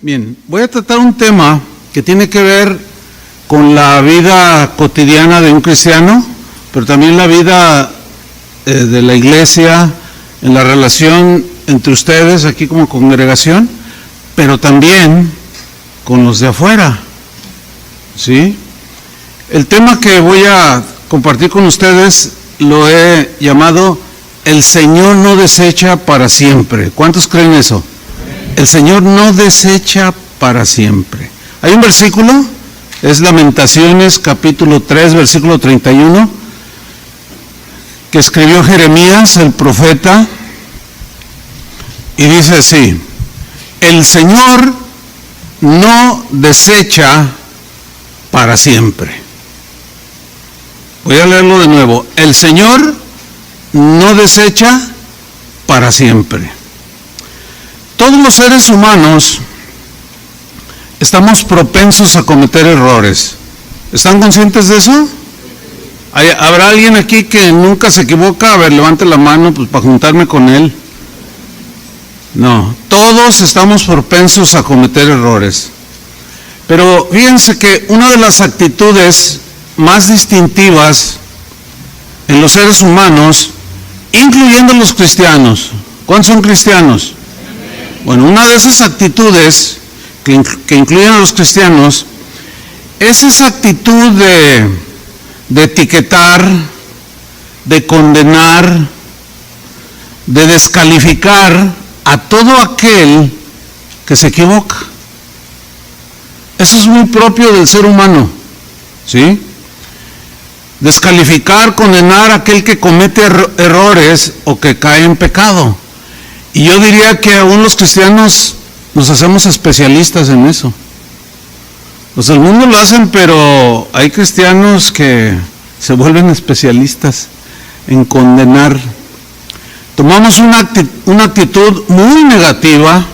Bien, voy a tratar un tema que tiene que ver con la vida cotidiana de un cristiano, pero también la vida de la iglesia, en la relación entre ustedes aquí como congregación, pero también con los de afuera, ¿sí? El tema que voy a compartir con ustedes lo he llamado "El Señor no desecha para siempre". ¿Cuántos creen eso? El Señor no desecha para siempre. Hay un versículo, es Lamentaciones capítulo 3, versículo 31, que escribió Jeremías, el profeta, y dice así: el Señor no desecha para siempre. Voy a leerlo de nuevo. El Señor no desecha para siempre. Todos los seres humanos estamos propensos a cometer errores. ¿Están conscientes de eso? ¿Habrá alguien aquí que nunca se equivoca? A ver, levante la mano pues para juntarme con él. No, todos estamos propensos a cometer errores. Pero fíjense que una de las actitudes más distintivas en los seres humanos, incluyendo los cristianos, ¿cuántos son cristianos? Bueno, una de esas actitudes que incluyen a los cristianos es esa actitud de etiquetar, de condenar, de descalificar a todo aquel que se equivoca. Eso es muy propio del ser humano, ¿sí? Descalificar, condenar a aquel que comete errores o que cae en pecado. Y yo diría que aún los cristianos nos hacemos especialistas en eso. Los del mundo lo hacen, pero hay cristianos que se vuelven especialistas en condenar. Tomamos una actitud muy negativa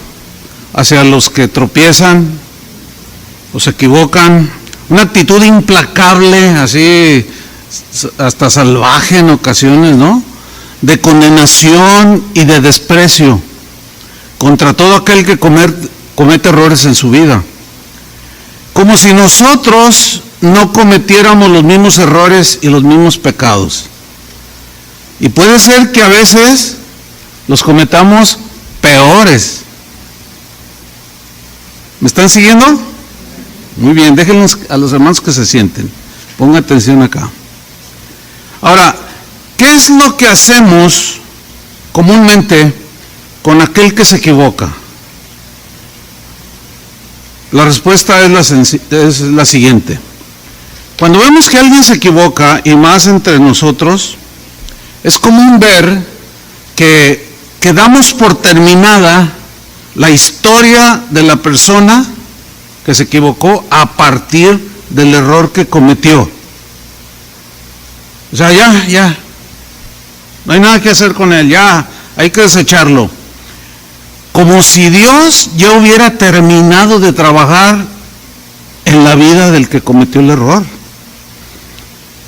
hacia los que tropiezan o se equivocan, una actitud implacable, así hasta salvaje en ocasiones, ¿no? De condenación y de desprecio contra todo aquel que comete errores en su vida, como si nosotros no cometiéramos los mismos errores y los mismos pecados. Y puede ser que a veces los cometamos peores. ¿Me están siguiendo? Muy bien, déjenlos a los hermanos que se sienten. Pongan atención acá. Ahora, ¿qué es lo que hacemos comúnmente con aquel que se equivoca? La respuesta es la siguiente. Cuando vemos que alguien se equivoca, y más entre nosotros, es común ver que damos por terminada la historia de la persona que se equivocó a partir del error que cometió. O sea, ya, no hay nada que hacer con él, ya, hay que desecharlo. Como si Dios ya hubiera terminado de trabajar en la vida del que cometió el error.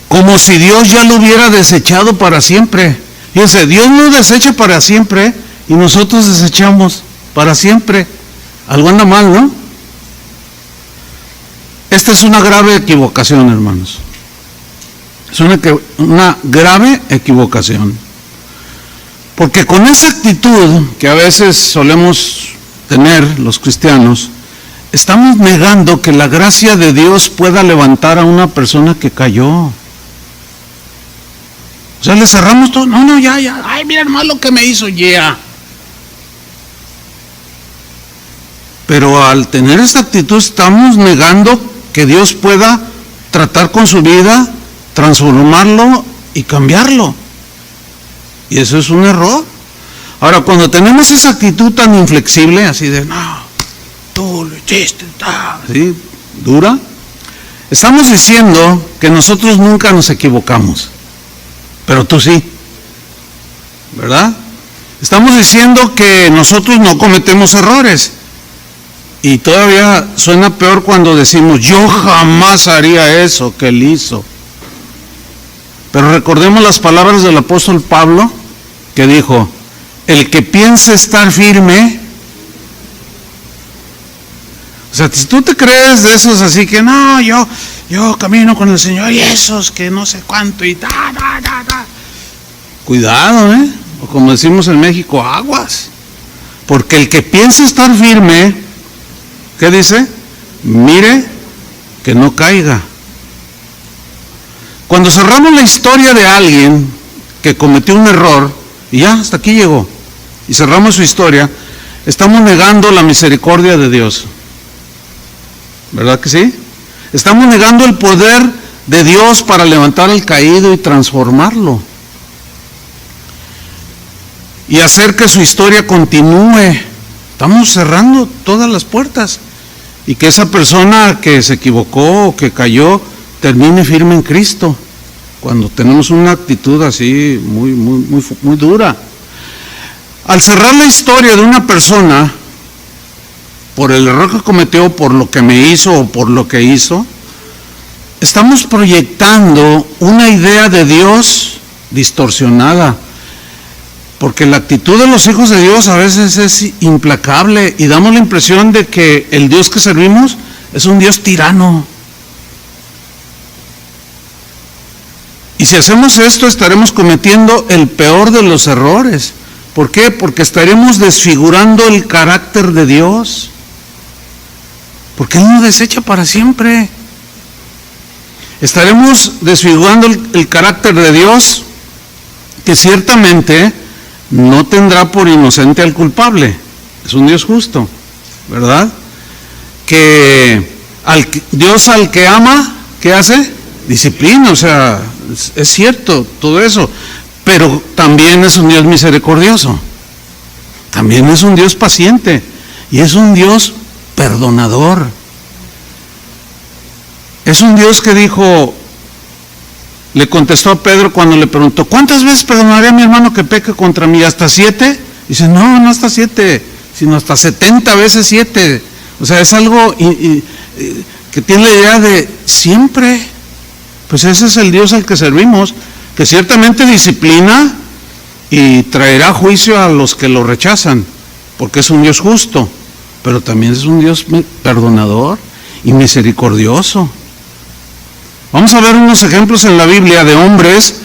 Como si Dios ya lo hubiera desechado para siempre. Fíjense, Dios no desecha para siempre y nosotros desechamos para siempre. Algo anda mal, ¿no? Esta es una grave equivocación, hermanos. Es una grave equivocación. Porque con esa actitud que a veces solemos tener los cristianos, estamos negando que la gracia de Dios pueda levantar a una persona que cayó. O sea, le cerramos todo. No, ya. Ay, mira hermano lo que me hizo, ya. Pero al tener esta actitud estamos negando que Dios pueda tratar con su vida, transformarlo y cambiarlo. Y eso es un error. Ahora, cuando tenemos esa actitud tan inflexible, así de, no, tú lo hiciste, así, dura, estamos diciendo que nosotros nunca nos equivocamos, pero tú sí, ¿verdad? Estamos diciendo que nosotros no cometemos errores. Y todavía suena peor cuando decimos, yo jamás haría eso que él hizo. Pero recordemos las palabras del apóstol Pablo, que dijo: el que piense estar firme, O sea, si tú te crees de esos así que no, yo camino con el Señor y esos que no sé cuánto y cuidado, o como decimos en México, aguas. Porque el que piensa estar firme, ¿qué dice? Mire que no caiga. Cuando cerramos la historia de alguien que cometió un error, y ya hasta aquí llegó, y cerramos su historia, estamos negando la misericordia de Dios. ¿Verdad que sí? Estamos negando el poder de Dios para levantar al caído y transformarlo. Y hacer que su historia continúe. Estamos cerrando todas las puertas. Y que esa persona que se equivocó o que cayó termine firme en Cristo. Cuando tenemos una actitud así muy dura. Al cerrar la historia de una persona, por el error que cometió, por lo que me hizo o por lo que hizo, estamos proyectando una idea de Dios distorsionada. Porque la actitud de los hijos de Dios a veces es implacable y damos la impresión de que el Dios que servimos es un Dios tirano. Y si hacemos esto, estaremos cometiendo el peor de los errores. ¿Por qué? Porque estaremos desfigurando el carácter de Dios. Porque Él nos desecha para siempre. Estaremos desfigurando el carácter de Dios, que ciertamente no tendrá por inocente al culpable. Es un Dios justo, ¿verdad? Que Dios al que ama, ¿qué hace? Disciplina, o sea, es cierto todo eso, pero también es un Dios misericordioso, también es un Dios paciente y es un Dios perdonador. Es un Dios que dijo, le contestó a Pedro cuando le preguntó, ¿cuántas veces perdonaré a mi hermano que peque contra mí? ¿Hasta 7? Dice, no hasta 7, sino hasta 70 veces 7. O sea, es algo que tiene la idea de siempre. Pues ese es el Dios al que servimos, que ciertamente disciplina y traerá juicio a los que lo rechazan, porque es un Dios justo, pero también es un Dios perdonador y misericordioso. Vamos a ver unos ejemplos en la Biblia de hombres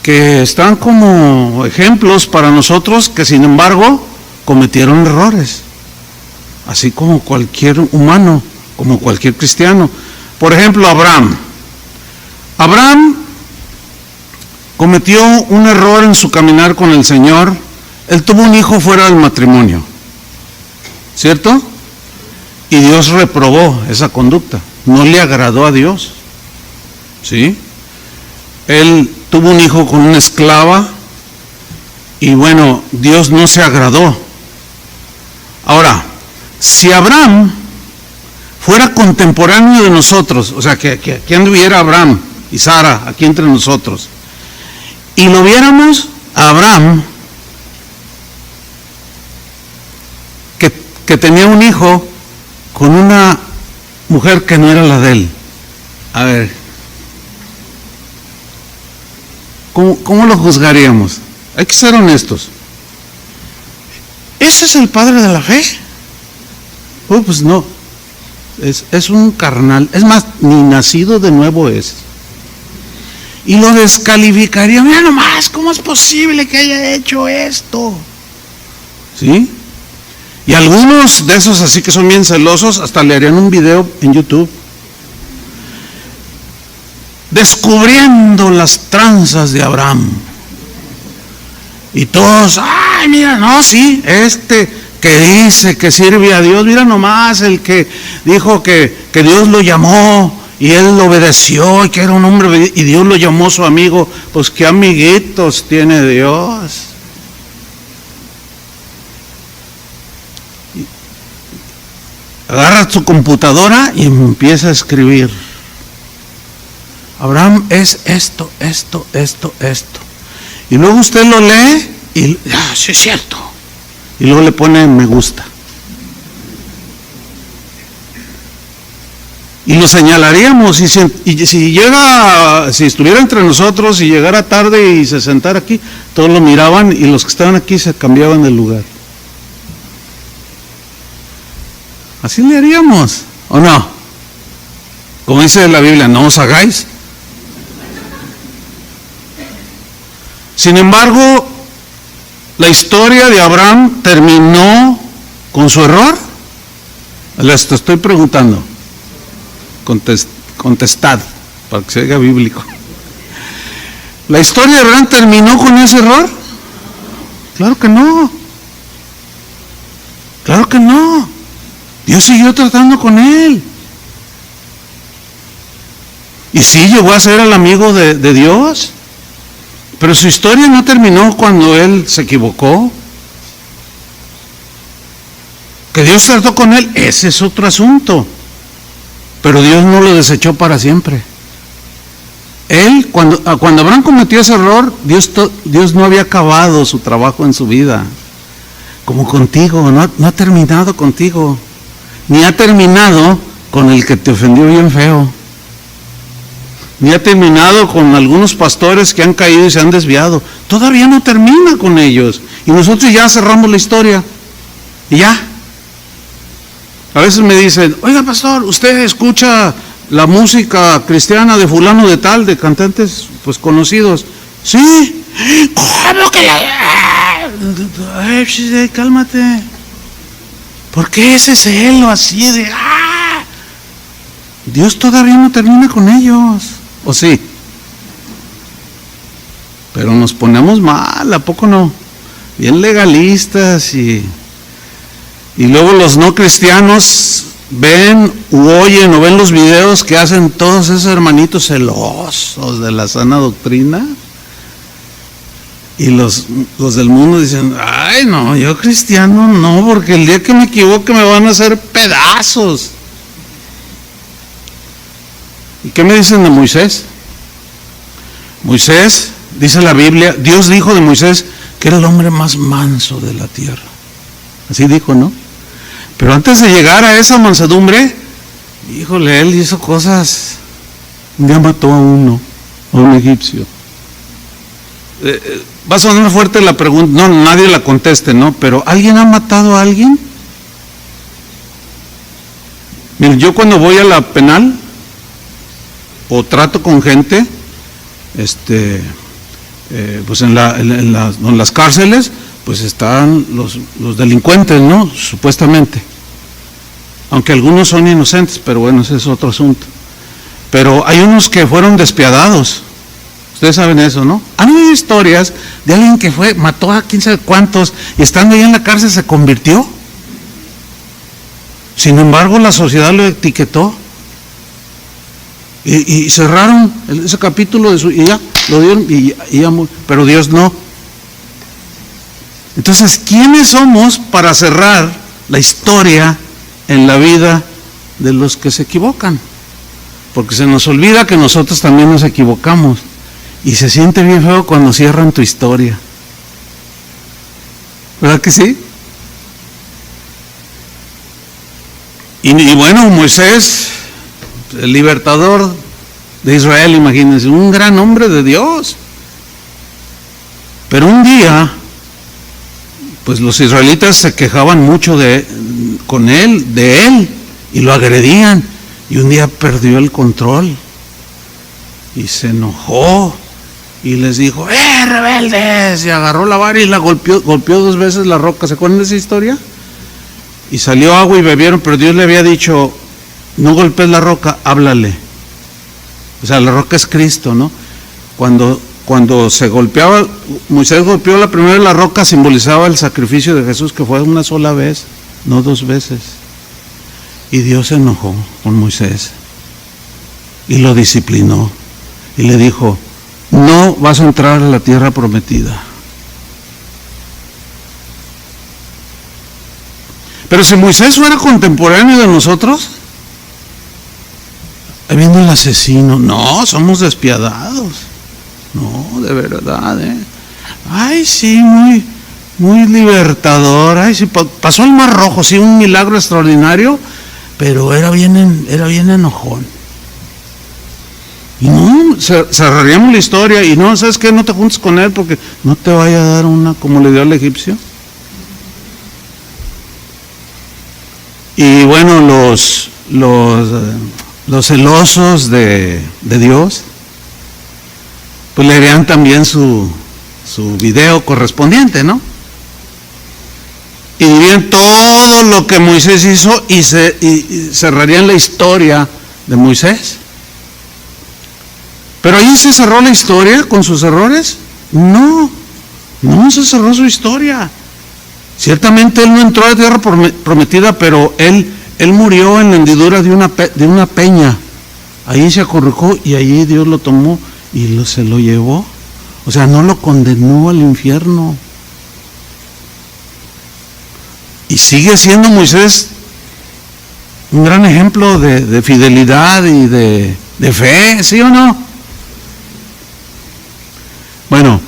que están como ejemplos para nosotros, que sin embargo cometieron errores, así como cualquier humano, como cualquier cristiano. Por ejemplo, Abraham cometió un error en su caminar con el Señor. Él tuvo un hijo fuera del matrimonio, ¿cierto? Y Dios reprobó esa conducta, no le agradó a Dios. ¿Sí? Él tuvo un hijo con una esclava y bueno, Dios no se agradó. Ahora, si Abraham fuera contemporáneo de nosotros, o sea, que aquí anduviera Abraham y Sara aquí entre nosotros, y lo viéramos a Abraham que tenía un hijo con una mujer que no era la de él. A ver, ¿cómo lo juzgaríamos? Hay que ser honestos. ¿Ese es el padre de la fe? Pues no, es un carnal, es más, ni nacido de nuevo es. Y lo descalificaría, mira nomás, ¿cómo es posible que haya hecho esto? ¿Sí? Y algunos de esos así que son bien celosos, hasta le harían un video en YouTube, descubriendo las tranzas de Abraham. Y todos, ay, mira, no, sí, que dice que sirve a Dios, mira nomás, el que dijo que Dios lo llamó y él lo obedeció y que era un hombre y Dios lo llamó su amigo. Pues qué amiguitos tiene Dios. Agarra su computadora y empieza a escribir. Abraham es esto. Y luego usted lo lee y, sí es cierto. Y luego le pone me gusta. Y lo señalaríamos, y si estuviera entre nosotros y llegara tarde y se sentara aquí, todos lo miraban y los que estaban aquí se cambiaban de lugar. Así le haríamos, ¿o no? Como dice la Biblia, no os hagáis. Sin embargo, la historia de Abraham terminó con su error. Les estoy preguntando. Contestad, para que se oiga bíblico. ¿La historia de Abraham terminó con ese error? Claro que no. Claro que no. Dios siguió tratando con él. Y sí, llegó a ser el amigo de Dios. Pero su historia no terminó cuando él se equivocó. Que Dios trató con él, ese es otro asunto. Pero Dios no lo desechó para siempre. Él, cuando Abraham cometió ese error, Dios no había acabado su trabajo en su vida. Como contigo, no ha terminado contigo. Ni ha terminado con el que te ofendió bien feo. Ni ha terminado con algunos pastores que han caído y se han desviado. Todavía no termina con ellos. Y nosotros ya cerramos la historia. Y ya. A veces me dicen, oiga pastor, ¿usted escucha la música cristiana de fulano de tal, de cantantes pues conocidos? Sí. ¿Cómo que la...? Ay, cálmate. ¿Por qué ese celo así de... Dios todavía no termina con ellos, ¿o sí? Pero nos ponemos mal, ¿a poco no? Bien legalistas y luego los no cristianos ven u oyen o ven los videos que hacen todos esos hermanitos celosos de la sana doctrina. Y los del mundo dicen, ay no, yo cristiano no, porque el día que me equivoque me van a hacer pedazos. ¿Y qué me dicen de Moisés? Moisés, dice la Biblia, Dios dijo de Moisés que era el hombre más manso de la tierra. Así dijo, ¿no? Pero antes de llegar a esa mansedumbre, híjole, él hizo cosas. Un día mató a un egipcio. Va a sonar fuerte la pregunta, no, nadie la conteste, ¿no? Pero ¿alguien ha matado a alguien? Miren, yo cuando voy a la penal o trato con gente, pues en las cárceles, pues están los delincuentes, ¿no? Supuestamente. Aunque algunos son inocentes, pero bueno, ese es otro asunto. Pero hay unos que fueron despiadados. Ustedes saben eso, ¿no? Han habido historias de alguien que mató a quién sabe cuántos y estando ahí en la cárcel se convirtió. Sin embargo, la sociedad lo etiquetó. Y cerraron ese capítulo y ya lo dieron y ya, pero Dios no. Entonces, ¿quiénes somos para cerrar la historia en la vida de los que se equivocan? Porque se nos olvida que nosotros también nos equivocamos. Y se siente bien feo cuando cierran tu historia. ¿Verdad que sí? Y bueno, Moisés, el libertador de Israel, imagínense, un gran hombre de Dios. Pero un día, pues los israelitas se quejaban mucho de él, y lo agredían. Y un día perdió el control y se enojó y les dijo, rebeldes, y agarró la vara y la golpeó 2 veces la roca. ¿Se acuerdan de esa historia? Y salió agua y bebieron, pero Dios le había dicho, no golpees la roca, háblale. O sea, la roca es Cristo, ¿no? Cuando se golpeaba, Moisés golpeó la primera, la roca simbolizaba el sacrificio de Jesús, que fue una sola vez, no 2 veces. Y Dios se enojó con Moisés y lo disciplinó y le dijo, no vas a entrar a la tierra prometida. Pero si Moisés fuera contemporáneo de nosotros, ahí viene el asesino. No, somos despiadados. No, de verdad, Ay, sí, muy libertador. Ay, sí, pasó el Mar Rojo, sí, un milagro extraordinario, pero era bien enojón. Y no, cerraríamos la historia y no, ¿sabes qué? No te juntes con él porque no te vaya a dar una como le dio al egipcio. Y bueno, los celosos de Dios, pues le harían también su video correspondiente, ¿no? Y dirían todo lo que Moisés hizo y cerrarían la historia de Moisés. Pero ahí se cerró la historia con sus errores. No se cerró su historia. Ciertamente él no entró a la tierra prometida, pero él murió en la hendidura de una peña. Ahí se acorrujó y allí Dios lo tomó y se lo llevó. O sea, no lo condenó al infierno. Y sigue siendo Moisés un gran ejemplo de fidelidad y de fe, ¿sí o no? Bueno,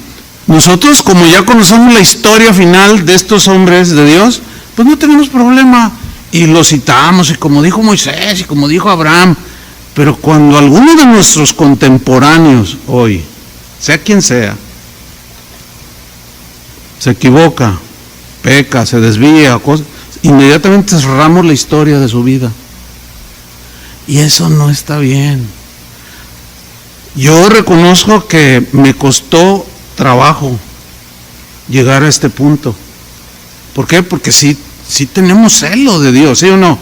nosotros como ya conocemos la historia final de estos hombres de Dios, pues no tenemos problema. Y lo citamos, y como dijo Moisés, y como dijo Abraham. Pero cuando alguno de nuestros contemporáneos hoy, sea quien sea, se equivoca, peca, se desvía, inmediatamente cerramos la historia de su vida. Y eso no está bien. Yo reconozco que me costó trabajo llegar a este punto. ¿Por qué? Porque sí tenemos celo de Dios, ¿sí o no?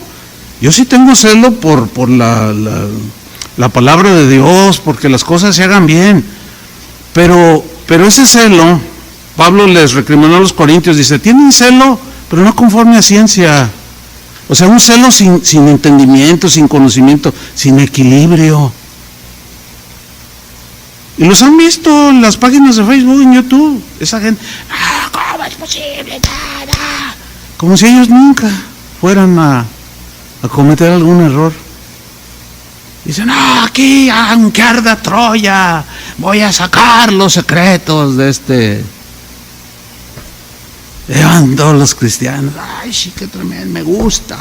Yo sí tengo celo por la palabra de Dios, porque las cosas se hagan bien. Pero ese celo, Pablo les recriminó a los corintios, dice, tienen celo, pero no conforme a ciencia. O sea, un celo sin entendimiento, sin conocimiento, sin equilibrio. Y los han visto en las páginas de Facebook, en YouTube. Esa gente, ¿cómo es posible? Como si ellos nunca fueran a cometer algún error. Dicen, aquí, aunque arda Troya, voy a sacar los secretos de este. Llevan todos los cristianos. Ay, sí, qué tremendo, me gusta.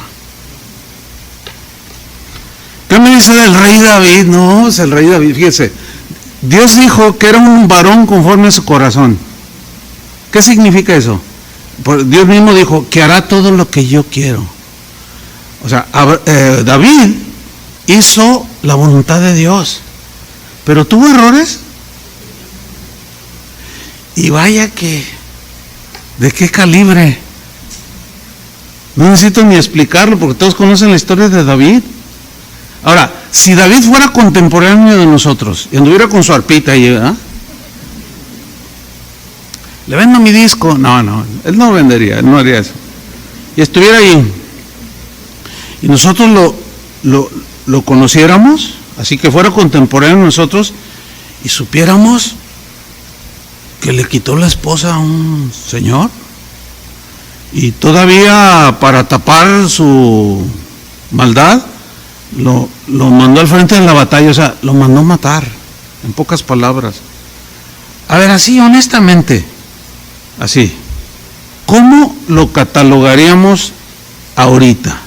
¿Qué me dice del rey David? No, es el rey David, fíjese. Dios dijo que era un varón conforme a su corazón. ¿Qué significa eso? Dios mismo dijo que hará todo lo que yo quiero. O sea, David hizo la voluntad de Dios, pero tuvo errores. Y vaya que, ¿de qué calibre? No necesito ni explicarlo porque todos conocen la historia de David. Ahora, si David fuera contemporáneo de nosotros y anduviera con su arpita ahí, ¿verdad? Le vendo mi disco. No, él no vendería, él no haría eso. Y estuviera ahí y nosotros lo conociéramos, así que fuera contemporáneo de nosotros y supiéramos que le quitó la esposa a un señor y todavía para tapar su maldad lo mandó al frente de la batalla, o sea, lo mandó matar, en pocas palabras. A ver, así honestamente, así, ¿cómo lo catalogaríamos ahorita?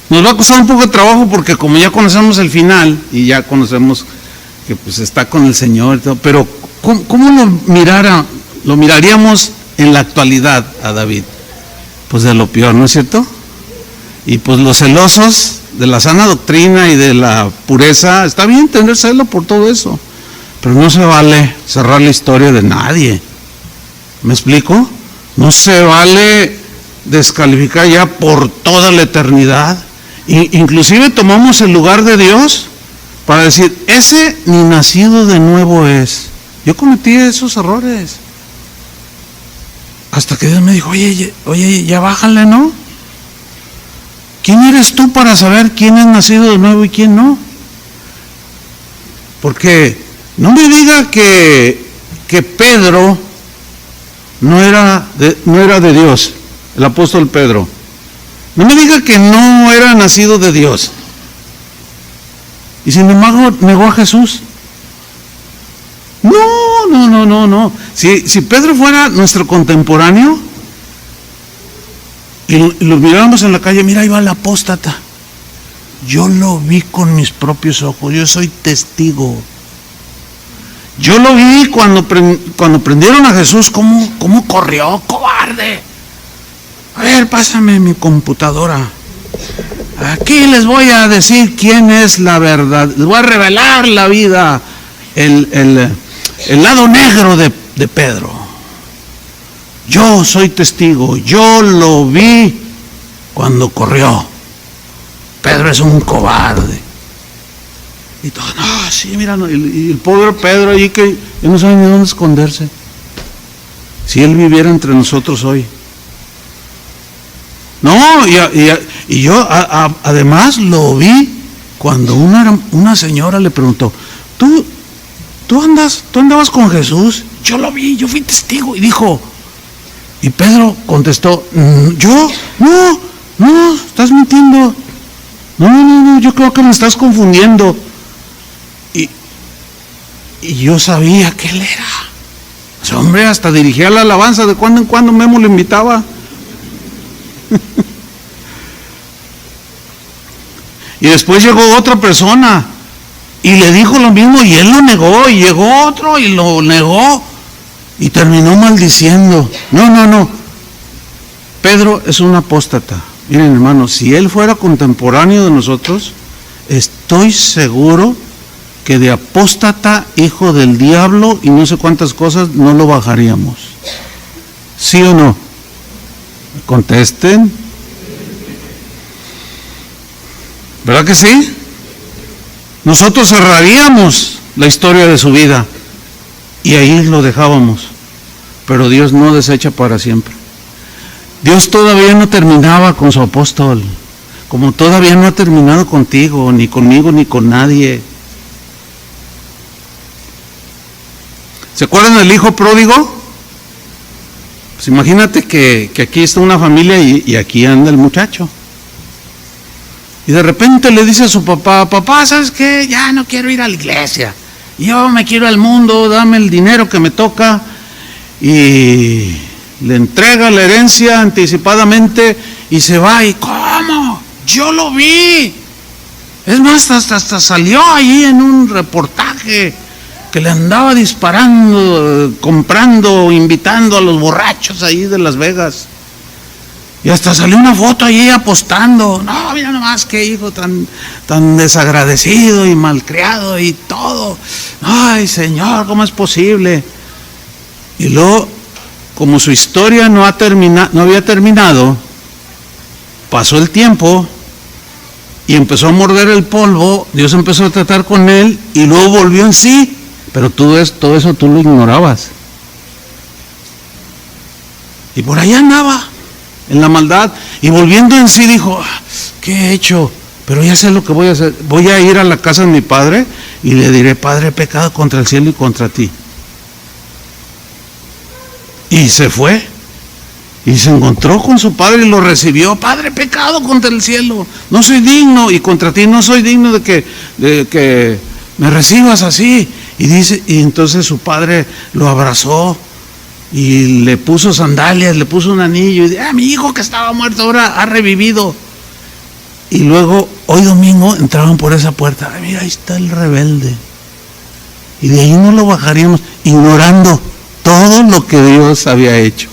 Nos va a costar un poco de trabajo porque como ya conocemos el final y ya conocemos que pues está con el Señor y todo, pero ¿cómo lo miraríamos en la actualidad a David? Pues de lo peor, ¿no es cierto? Y pues los celosos de la sana doctrina y de la pureza, está bien tener celo por todo eso, pero no se vale cerrar la historia de nadie. ¿Me explico? No se vale descalificar ya por toda la eternidad. Inclusive tomamos el lugar de Dios para decir, ese ni nacido de nuevo es. Yo cometí esos errores. Hasta que Dios me dijo, oye, ya bájale, ¿no? ¿Quién eres tú para saber quién es nacido de nuevo y quién no? Porque no me diga que Pedro no era de Dios, el apóstol Pedro. No me diga que no era nacido de Dios. Y sin embargo negó a Jesús. No. Si Pedro fuera nuestro contemporáneo y lo miráramos en la calle, mira, ahí va el apóstata. Yo lo vi con mis propios ojos, yo soy testigo. Yo lo vi cuando prendieron a Jesús, cómo corrió, cobarde. A ver, pásame mi computadora. Aquí les voy a decir quién es la verdad. Les voy a revelar la vida, el lado negro de Pedro. Yo soy testigo, yo lo vi cuando corrió. Pedro es un cobarde. Y todo, no, sí, mira, no, y el pobre Pedro allí que no sabe ni dónde esconderse. Si él viviera entre nosotros hoy. No, y yo además lo vi cuando una señora le preguntó, ¿tú andabas con Jesús? Yo lo vi, yo fui testigo. Y dijo, y Pedro contestó, ¿yo? No, estás mintiendo. No, yo creo que me estás confundiendo. Y yo sabía que él era. Ese hombre hasta dirigía la alabanza, de cuando en cuando Memo lo invitaba. Y después llegó otra persona y le dijo lo mismo y él lo negó, y llegó otro y lo negó y terminó maldiciendo. No. Pedro es un apóstata. Miren, hermanos, si él fuera contemporáneo de nosotros, estoy seguro que de apóstata, hijo del diablo y no sé cuántas cosas, no lo bajaríamos. ¿Sí o no? Contesten. ¿Verdad que sí? Nosotros cerraríamos la historia de su vida y ahí lo dejábamos, pero Dios no desecha para siempre. Dios todavía no terminaba con su apóstol, como todavía no ha terminado contigo, ni conmigo, ni con nadie. ¿Se acuerdan del hijo pródigo? Pues imagínate que aquí está una familia y aquí anda el muchacho. Y de repente le dice a su papá, papá, ¿sabes qué? Ya no quiero ir a la iglesia. Yo me quiero al mundo, dame el dinero que me toca. Y le entrega la herencia anticipadamente y se va. ¿Y cómo? Yo lo vi. Es más, hasta salió ahí en un reportaje que le andaba disparando, comprando, invitando a los borrachos ahí de Las Vegas. Y hasta salió una foto allí apostando. No, mira nomás qué hijo tan desagradecido y malcriado y todo. Ay, Señor, ¿cómo es posible? Y luego, como su historia no había terminado, pasó el tiempo y empezó a morder el polvo. Dios empezó a tratar con él y luego volvió en sí. Pero todo eso tú lo ignorabas. Y por allá andaba, en la maldad, y volviendo en sí dijo, ¿qué he hecho? Pero ya sé lo que voy a hacer. Voy a ir a la casa de mi padre y le diré, Padre, he pecado contra el cielo y contra ti. Y se fue y se encontró con su padre y lo recibió. Padre, he pecado contra el cielo, no soy digno, y contra ti no soy digno de que me recibas así. Y entonces su padre lo abrazó y le puso sandalias, le puso un anillo y dice, mi hijo que estaba muerto ahora ha revivido. Y luego hoy domingo entraban por esa puerta, mira, ahí está el rebelde. Y de ahí no lo bajaríamos, ignorando todo lo que Dios había hecho.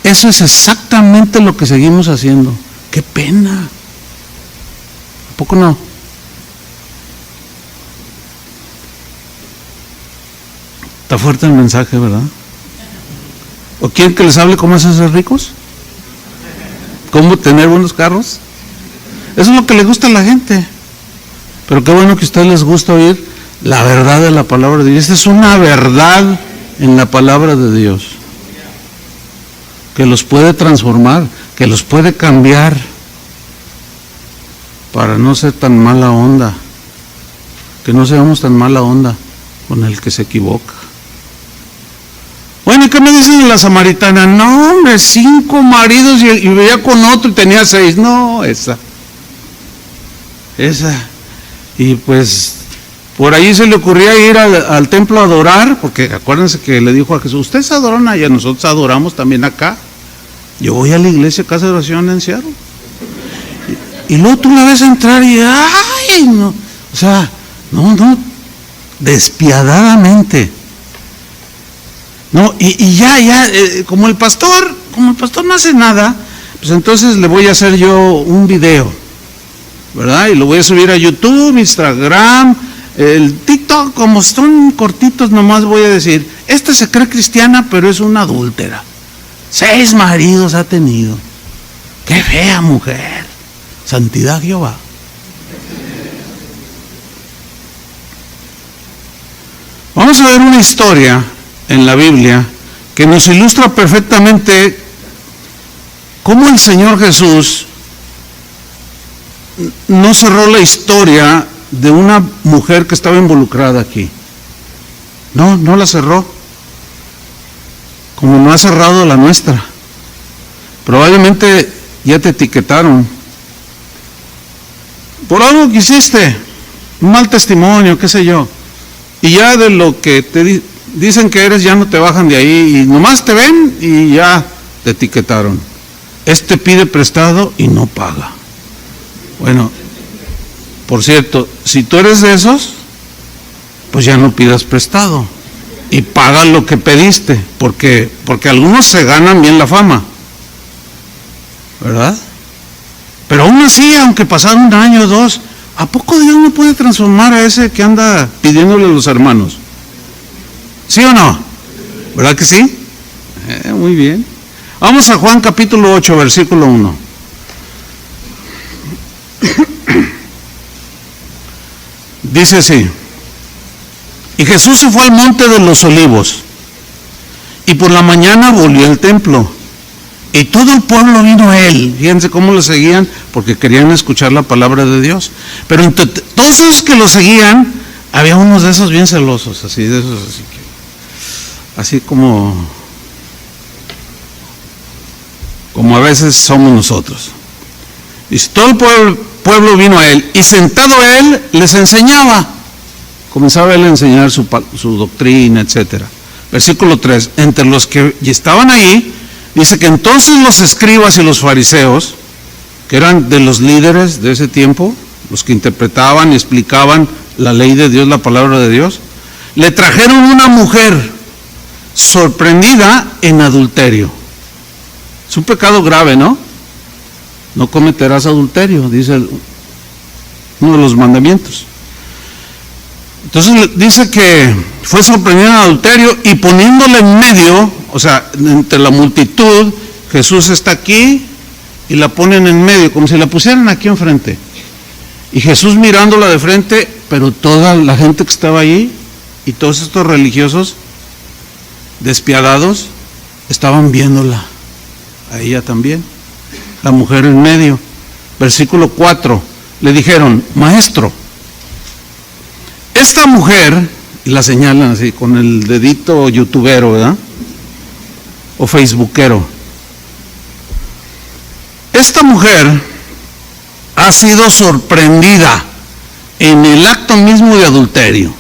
Eso es exactamente lo que seguimos haciendo. Qué pena. ¿A poco no? Está fuerte el mensaje, ¿verdad? ¿O quieren que les hable cómo es ser ricos? ¿Cómo tener buenos carros? Eso es lo que le gusta a la gente. Pero qué bueno que a ustedes les gusta oír la verdad de la palabra de Dios. Esta es una verdad en la palabra de Dios, que los puede transformar, que los puede cambiar, para no ser tan mala onda, que no seamos tan mala onda con el que se equivoca. Bueno, ¿y qué me dicen de la samaritana? No, hombre, 5 maridos y veía con otro y tenía 6. No, esa. Y pues por ahí se le ocurría ir al templo a adorar, porque acuérdense que le dijo a Jesús, ustedes adoran allá, nosotros adoramos también acá. Yo voy a la iglesia, casa de oración en Seattle. Y luego tú la ves entrar y ¡ay! No, o sea, no, despiadadamente. No, y ya, como el pastor, como el pastor no hace nada, pues entonces le voy a hacer yo un video, ¿verdad? Y lo voy a subir a YouTube, Instagram, el TikTok, como son cortitos, nomás voy a decir, esta se cree cristiana, pero es una adúltera. 6 maridos ha tenido. ¡Qué fea mujer! Santidad Jehová. Vamos a ver una historia en la Biblia que nos ilustra perfectamente cómo el Señor Jesús no cerró la historia de una mujer que estaba involucrada aquí. No la cerró, como no ha cerrado la nuestra. Probablemente ya te etiquetaron por algo que hiciste, un mal testimonio, qué sé yo, y ya de lo que te dicen que eres ya no te bajan de ahí, y nomás te ven y ya te etiquetaron. Este pide prestado y no paga. Bueno, por cierto, si tú eres de esos, pues ya no pidas prestado y paga lo que pediste, porque algunos se ganan bien la fama, ¿verdad? Pero aún así, aunque pasaron 1 año o 2, ¿a poco Dios no puede transformar a ese que anda pidiéndole a los hermanos? ¿Sí o no? ¿Verdad que sí? Muy bien. Vamos a Juan capítulo 8, versículo 1. Dice así: y Jesús se fue al monte de los olivos, y por la mañana volvió al templo, y todo el pueblo vino a él. Fíjense cómo lo seguían, porque querían escuchar la palabra de Dios. Pero entre todos esos que lo seguían, había unos de esos bien celosos, así de esos, así como a veces somos nosotros. Y todo el pueblo vino a él, y sentado él les enseñaba. Comenzaba él a enseñar su doctrina, etcétera. Versículo 3, entre los que estaban ahí, dice que entonces los escribas y los fariseos, que eran de los líderes de ese tiempo, los que interpretaban y explicaban la ley de Dios, la palabra de Dios, le trajeron una mujer sorprendida en adulterio. Es un pecado grave, ¿no? No cometerás adulterio, dice uno de los mandamientos. Entonces dice que fue sorprendida en adulterio, y poniéndole en medio, o sea, entre la multitud, Jesús está aquí y la ponen en medio, como si la pusieran aquí enfrente. Y Jesús mirándola de frente, pero toda la gente que estaba allí y todos estos religiosos despiadados estaban viéndola a ella también, la mujer en medio. Versículo 4, le dijeron: maestro, esta mujer, y la señalan así con el dedito youtubero, ¿verdad? O facebookero. Esta mujer ha sido sorprendida en el acto mismo de adulterio.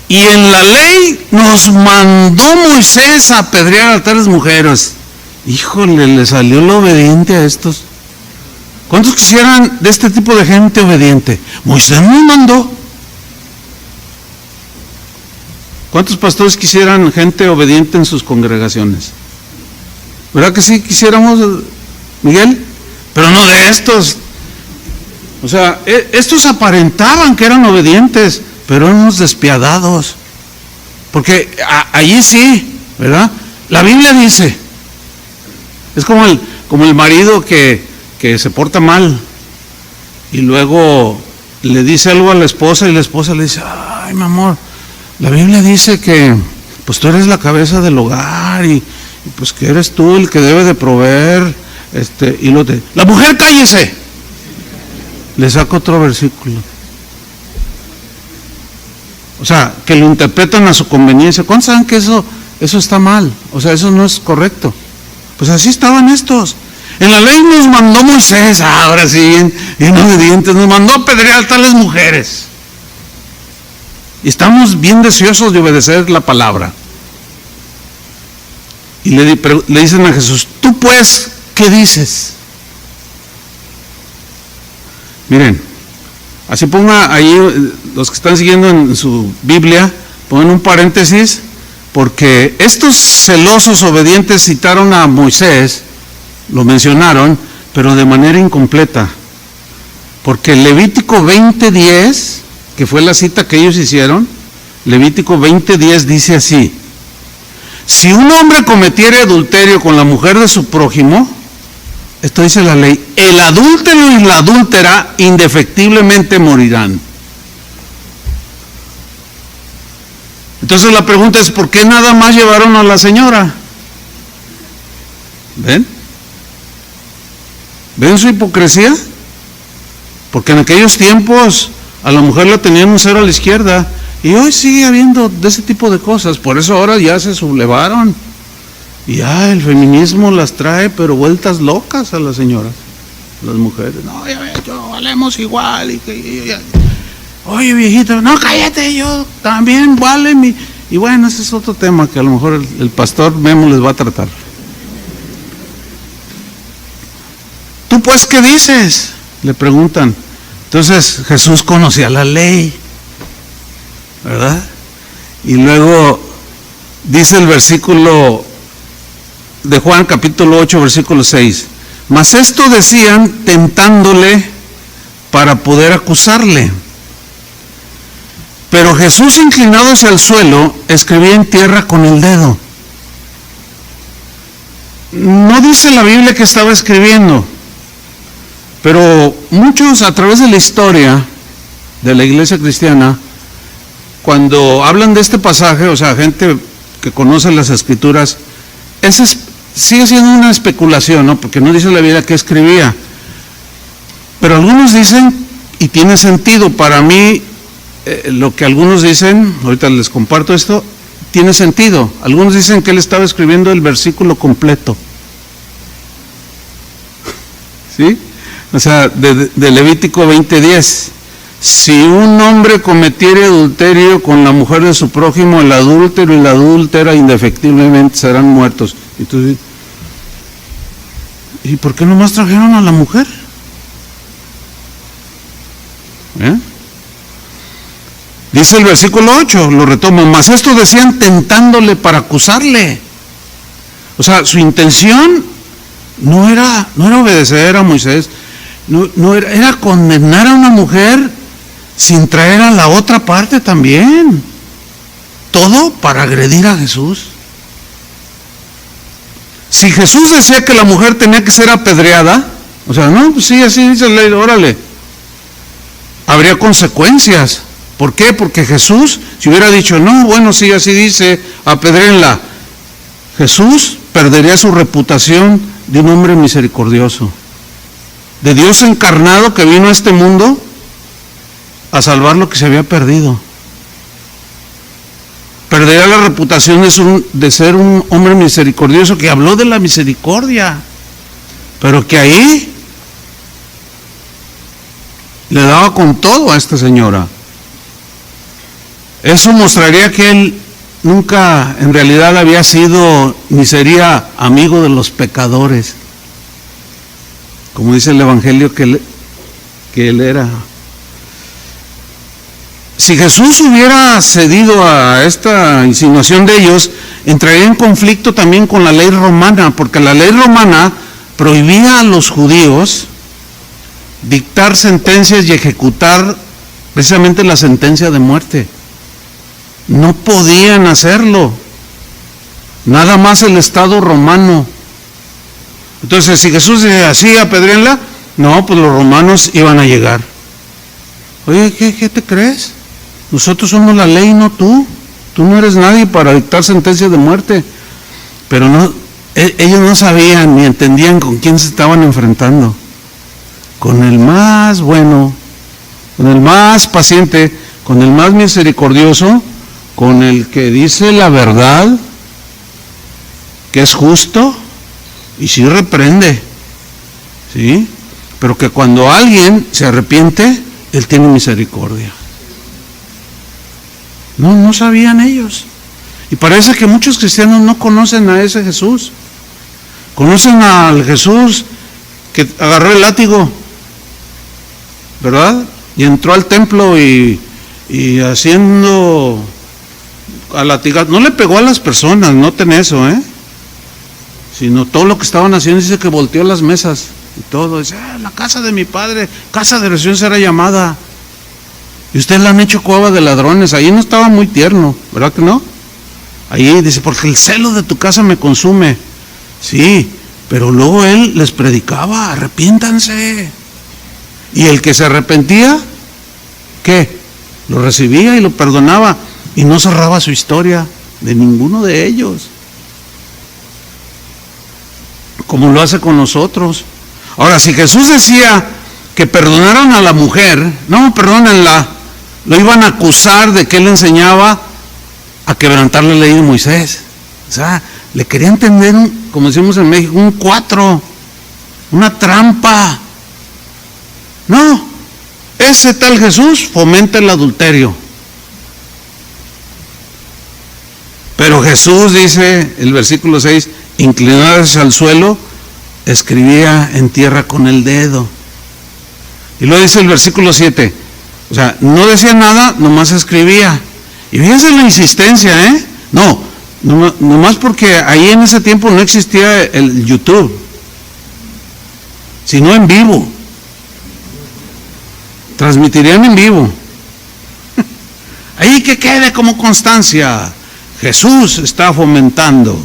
Y en la ley nos mandó Moisés a apedrear a tales mujeres. Híjole, le salió lo obediente a estos. ¿Cuántos quisieran de este tipo de gente obediente? Moisés nos mandó. ¿Cuántos pastores quisieran gente obediente en sus congregaciones? ¿Verdad que sí quisiéramos, Miguel? Pero no de estos. O sea, estos aparentaban que eran obedientes, pero eran unos despiadados. Porque allí sí, ¿verdad? La Biblia dice, es como el marido que se porta mal y luego le dice algo a la esposa, y la esposa le dice: ay, mi amor, la Biblia dice que pues tú eres la cabeza del hogar, y pues que eres tú el que debe de proveer, la mujer cállese. Le saco otro versículo. O sea, que lo interpretan a su conveniencia. ¿Cuántos saben que eso está mal? O sea, eso no es correcto. Pues así estaban estos. En la ley nos mandó Moisés, ahora sí, bien obedientes, nos mandó a apedrear a tales mujeres. Y estamos bien deseosos de obedecer la palabra. Y le dicen a Jesús: tú pues, ¿qué dices? Miren, así ponga ahí, los que están siguiendo en su Biblia, pongan un paréntesis, porque estos celosos obedientes citaron a Moisés, lo mencionaron, pero de manera incompleta, porque Levítico 20:10, que fue la cita que ellos hicieron, Levítico 20:10 dice así: si un hombre cometiere adulterio con la mujer de su prójimo, esto dice la ley, el adúltero y la adúltera indefectiblemente morirán. Entonces la pregunta es, ¿por qué nada más llevaron a la señora? ¿Ven? ¿Ven su hipocresía? Porque en aquellos tiempos a la mujer la tenían un cero a la izquierda, y hoy sigue habiendo de ese tipo de cosas. Por eso ahora ya se sublevaron, y ya el feminismo las trae pero vueltas locas a las señoras, las mujeres. No, ya ves, yo valemos igual, oye viejita, no, cállate, yo también vale mi... Y bueno, ese es otro tema que a lo mejor el pastor Memo les va a tratar. ¿Tú pues qué dices?, le preguntan. Entonces Jesús conocía la ley, ¿verdad? Y luego dice el versículo de Juan capítulo 8, versículo 6, mas esto decían tentándole para poder acusarle. Pero Jesús, inclinado hacia el suelo, escribía en tierra con el dedo. No dice la Biblia que estaba escribiendo, pero muchos a través de la historia de la iglesia cristiana, cuando hablan de este pasaje, o sea, gente que conoce las escrituras, sigue siendo una especulación, ¿no? Porque no dice la Biblia que escribía. Pero algunos dicen, y tiene sentido, para mí, lo que algunos dicen, ahorita les comparto esto, tiene sentido. Algunos dicen que él estaba escribiendo el versículo completo. ¿Sí? O sea, de Levítico 20:10. Si un hombre cometiere adulterio con la mujer de su prójimo, el adúltero y la adúltera indefectiblemente serán muertos. Entonces, ¿y por qué nomás trajeron a la mujer? Dice el versículo 8, lo retomo, mas esto decían tentándole para acusarle. O sea, su intención no era obedecer a Moisés, era condenar a una mujer sin traer a la otra parte también. Todo para agredir a Jesús. Si Jesús decía que la mujer tenía que ser apedreada, o sea, no, pues sí, así dice la ley, órale, habría consecuencias. ¿Por qué? Porque Jesús, si hubiera dicho, no, bueno, sí, así dice, apedréenla, Jesús perdería su reputación de un hombre misericordioso, de Dios encarnado que vino a este mundo a salvar lo que se había perdido. Perdería la reputación de ser un hombre misericordioso que habló de la misericordia, pero que ahí le daba con todo a esta señora. Eso mostraría que él nunca en realidad había sido ni sería amigo de los pecadores, como dice el Evangelio que él era. Si Jesús hubiera cedido a esta insinuación de ellos, entraría en conflicto también con la ley romana, porque la ley romana prohibía a los judíos dictar sentencias y ejecutar precisamente la sentencia de muerte. No podían hacerlo, nada más el Estado romano. Entonces, si Jesús decía así, apedréenla, no, pues los romanos iban a llegar. Oye, ¿qué te crees? Nosotros somos la ley, no tú. Tú no eres nadie para dictar sentencia de muerte. Pero no, ellos no sabían ni entendían con quién se estaban enfrentando. Con el más bueno, con el más paciente, con el más misericordioso, con el que dice la verdad, que es justo y sí reprende, ¿sí? Pero que cuando alguien se arrepiente, él tiene misericordia. No sabían ellos. Y parece que muchos cristianos no conocen a ese Jesús. Conocen al Jesús que agarró el látigo, ¿verdad? Y entró al templo y haciendo a latigar. No le pegó a las personas, noten eso, sino todo lo que estaban haciendo. Dice que volteó las mesas y todo. Dice, la casa de mi padre, casa de oración será llamada. Y ustedes la han hecho cueva de ladrones. Ahí no estaba muy tierno, ¿verdad que no? Ahí dice, porque el celo de tu casa me consume. Sí, pero luego él les predicaba, arrepiéntanse. Y el que se arrepentía, ¿qué? Lo recibía y lo perdonaba. Y no cerraba su historia de ninguno de ellos, como lo hace con nosotros. Ahora, si Jesús decía que perdonaron a la mujer, no, perdónenla, lo iban a acusar de que él enseñaba a quebrantar la ley de Moisés. O sea, le querían tender, como decimos en México, un 4, una trampa. No, ese tal Jesús fomenta el adulterio. Pero Jesús, dice el versículo 6, inclinándose al suelo, escribía en tierra con el dedo. Y luego dice el versículo 7, o sea, no decía nada, nomás escribía. Y fíjense la insistencia, nomás porque ahí en ese tiempo no existía el YouTube, sino en vivo. Transmitirían en vivo. Ahí que quede como constancia. Jesús está fomentando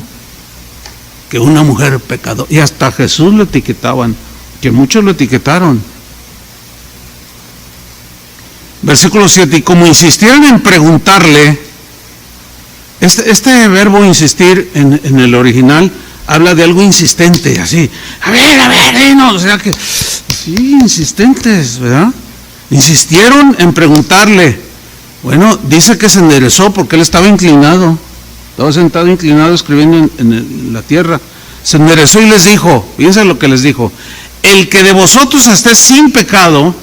que una mujer pecadora, y hasta Jesús lo etiquetaban, que muchos lo etiquetaron. Versículo 7, y como insistieron en preguntarle, este verbo insistir en el original habla de algo insistente, así, a ver, no, o sea que, sí, insistentes, ¿verdad? Insistieron en preguntarle. Bueno, dice que se enderezó porque él estaba inclinado, estaba sentado inclinado escribiendo en la tierra. Se enderezó y les dijo, fíjense lo que les dijo, el que de vosotros esté sin pecado,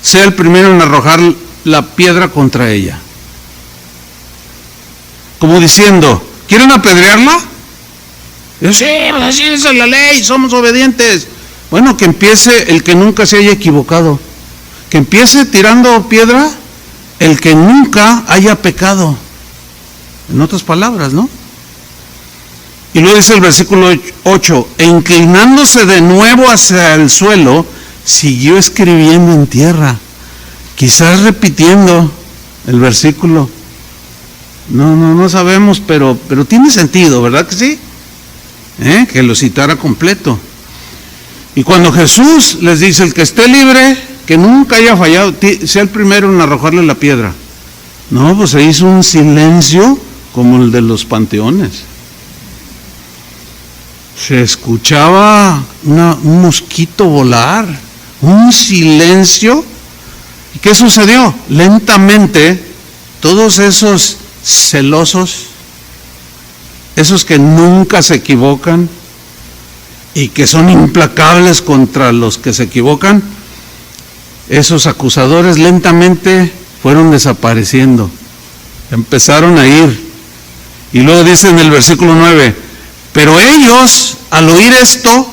sea el primero en arrojar la piedra contra ella. Como diciendo, ¿quieren apedrearla? Yo, sí, pues así es la ley, somos obedientes. Bueno, que empiece el que nunca se haya equivocado, que empiece tirando piedra el que nunca haya pecado. En otras palabras, ¿no? Y luego dice el versículo 8, e inclinándose de nuevo hacia el suelo, siguió escribiendo en tierra, quizás repitiendo el versículo. No sabemos, pero tiene sentido, ¿verdad que sí? Que lo citara completo. Y cuando Jesús les dice, el que esté libre, que nunca haya fallado, sea el primero en arrojarle la piedra. No, pues se hizo un silencio como el de los panteones. Se escuchaba un mosquito volar, un silencio. ¿Y qué sucedió? Lentamente, todos esos celosos, esos que nunca se equivocan y que son implacables contra los que se equivocan, esos acusadores lentamente fueron desapareciendo, empezaron a ir. Y luego dice en el versículo 9, pero ellos, al oír esto,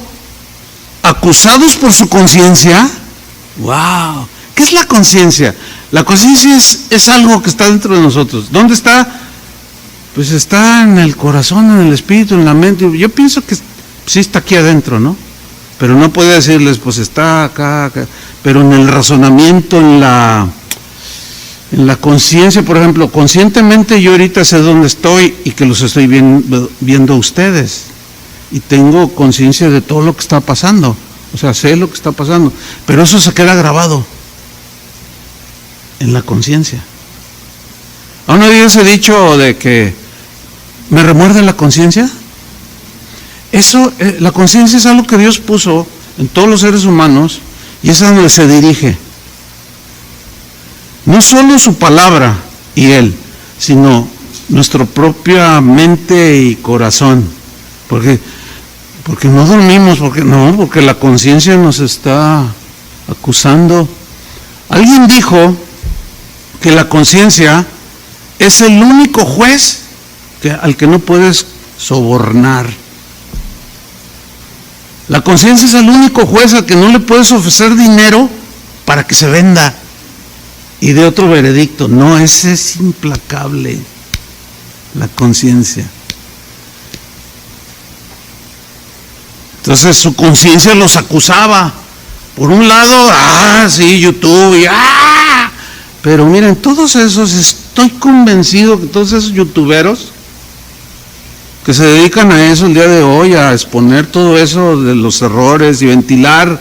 acusados por su conciencia, wow, ¿qué es la conciencia? La conciencia es algo que está dentro de nosotros. ¿Dónde está? Pues está en el corazón, en el espíritu, en la mente. Yo pienso que sí está aquí adentro, ¿no? Pero no puede decirles, pues está acá. Pero en el razonamiento, en la conciencia, por ejemplo, conscientemente yo ahorita sé dónde estoy y que los estoy viendo a ustedes. Y tengo conciencia de todo lo que está pasando. O sea, sé lo que está pasando. Pero eso se queda grabado en la conciencia. ¿Aún no había ese dicho de que me remuerde la conciencia? Eso, la conciencia es algo que Dios puso en todos los seres humanos y es a donde se dirige. No solo su palabra y Él, sino nuestra propia mente y corazón. Porque no dormimos, porque la conciencia nos está acusando. Alguien dijo que la conciencia es el único juez al que no puedes sobornar. La conciencia es el único juez al que no le puedes ofrecer dinero para que se venda y dé otro veredicto. No, ese es implacable. la conciencia. Entonces su conciencia los acusaba. Por un lado, sí, YouTube, pero miren, todos esos, estoy convencido que todos esos youtuberos que se dedican a eso el día de hoy, a exponer todo eso de los errores y ventilar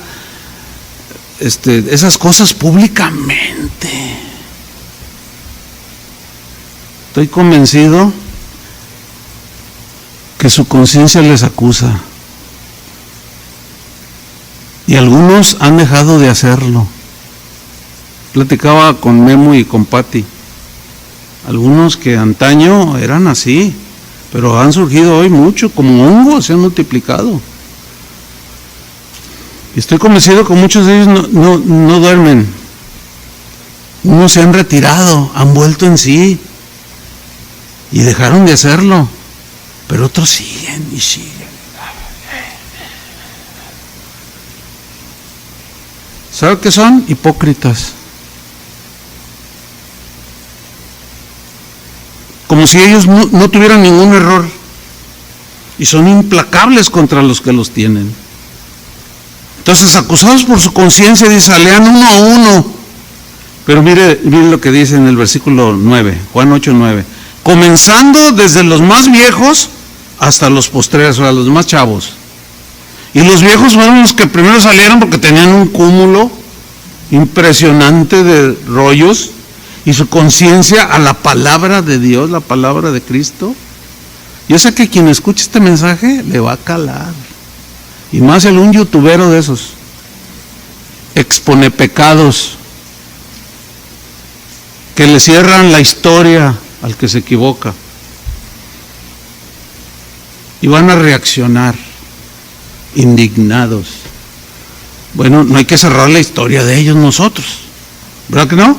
esas cosas públicamente, estoy convencido que su conciencia les acusa. Y algunos han dejado de hacerlo. Platicaba con Memo y con Pati. Algunos que antaño eran así, pero han surgido hoy mucho, como hongos, se han multiplicado. Y estoy convencido que muchos de ellos no duermen. Unos se han retirado, han vuelto en sí y dejaron de hacerlo, pero otros siguen y siguen. ¿Sabe qué son? Hipócritas. Como si ellos no tuvieran ningún error. Y son implacables contra los que los tienen. Entonces, acusados por su conciencia, dice, lean uno a uno. Pero mire lo que dice en el versículo 9, Juan 8:9. Comenzando desde los más viejos hasta los postreros, o sea, los más chavos. Y los viejos fueron los que primero salieron porque tenían un cúmulo impresionante de rollos y su conciencia a la palabra de Dios, la palabra de Cristo. Yo sé que quien escuche este mensaje le va a calar. Y más algún youtubero de esos. Expone pecados que le cierran la historia al que se equivoca. Y van a reaccionar indignados. Bueno, no hay que cerrar la historia de ellos nosotros, ¿verdad que no?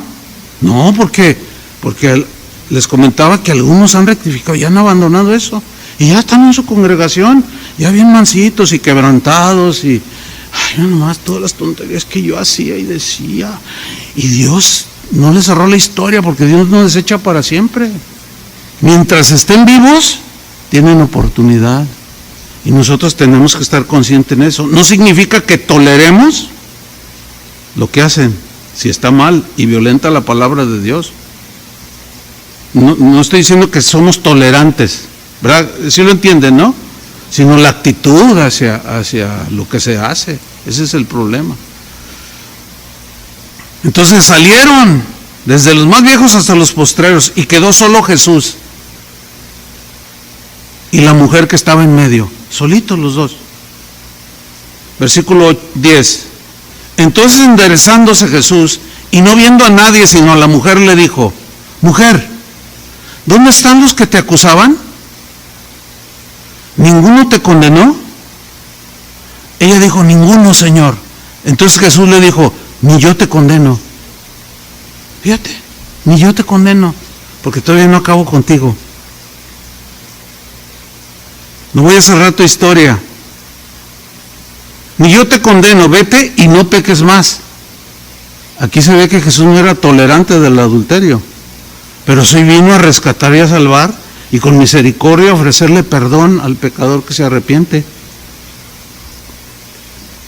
No, porque les comentaba que algunos han rectificado, ya han abandonado eso, y ya están en su congregación, ya bien mansitos y quebrantados, y nomás todas las tonterías que yo hacía y decía, y Dios no les cerró la historia, porque Dios no desecha para siempre. Mientras estén vivos, tienen oportunidad. Y nosotros tenemos que estar conscientes en eso. No significa que toleremos lo que hacen, si está mal y violenta la palabra de Dios. No estoy diciendo que somos tolerantes, ¿verdad? Sí lo entienden, ¿no? Sino la actitud hacia lo que se hace. Ese es el problema. Entonces salieron desde los más viejos hasta los postreros y quedó solo Jesús y la mujer que estaba en medio. Solitos los dos. Versículo 10. Entonces enderezándose Jesús y no viendo a nadie sino a la mujer le dijo, mujer, ¿dónde están los que te acusaban? ¿Ninguno te condenó? Ella dijo, ninguno, Señor. Entonces Jesús le dijo, ni yo te condeno. Fíjate, ni yo te condeno, porque todavía no acabo contigo. No voy a cerrar tu historia. Ni yo te condeno, vete y no peques más. Aquí se ve que Jesús no era tolerante del adulterio, pero sí vino a rescatar y a salvar y con misericordia ofrecerle perdón al pecador que se arrepiente.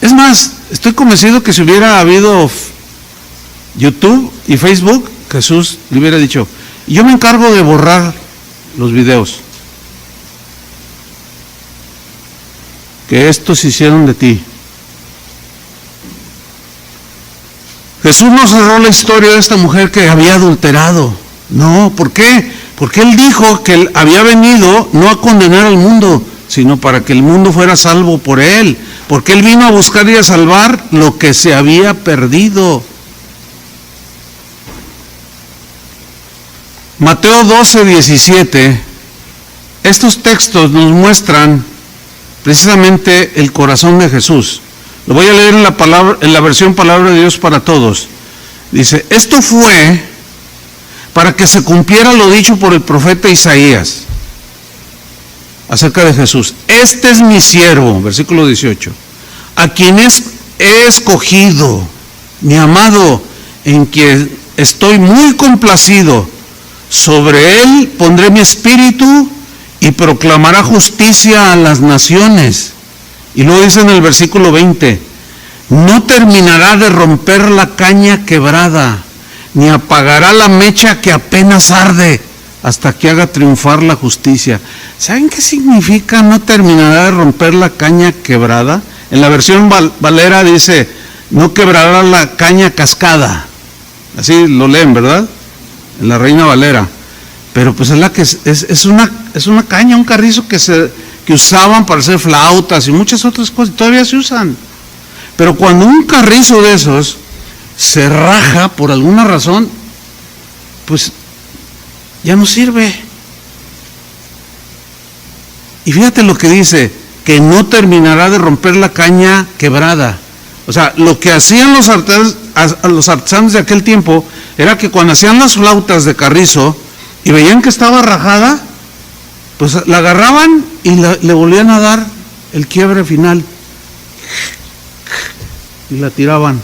Es más, estoy convencido que si hubiera habido YouTube y Facebook, Jesús le hubiera dicho, yo me encargo de borrar los videos que estos hicieron de ti. Jesús no cerró la historia de esta mujer que había adulterado. No, ¿por qué? Porque Él dijo que Él había venido no a condenar al mundo, sino para que el mundo fuera salvo por Él. Porque Él vino a buscar y a salvar lo que se había perdido. Mateo 12:17, estos textos nos muestran precisamente el corazón de Jesús. Lo voy a leer en la versión Palabra de Dios para Todos. Dice, esto fue para que se cumpliera lo dicho por el profeta Isaías acerca de Jesús. Este es mi siervo, versículo 18, a quien he escogido, mi amado, en quien estoy muy complacido. sobre él pondré mi espíritu y proclamará justicia a las naciones. Y luego dice en el versículo 20, no terminará de romper la caña quebrada, ni apagará la mecha que apenas arde, hasta que haga triunfar la justicia. ¿Saben qué significa no terminará de romper la caña quebrada? En la versión Valera dice, no quebrará la caña cascada. Así lo leen, ¿verdad? En la Reina Valera. Pero pues es la que es una caña, un carrizo que usaban para hacer flautas y muchas otras cosas, todavía se usan. Pero cuando un carrizo de esos se raja por alguna razón, pues ya no sirve. Y fíjate lo que dice, que no terminará de romper la caña quebrada. O sea, lo que hacían los artesanos de aquel tiempo era que cuando hacían las flautas de carrizo y veían que estaba rajada, pues la agarraban y le volvían a dar el quiebre final y la tiraban.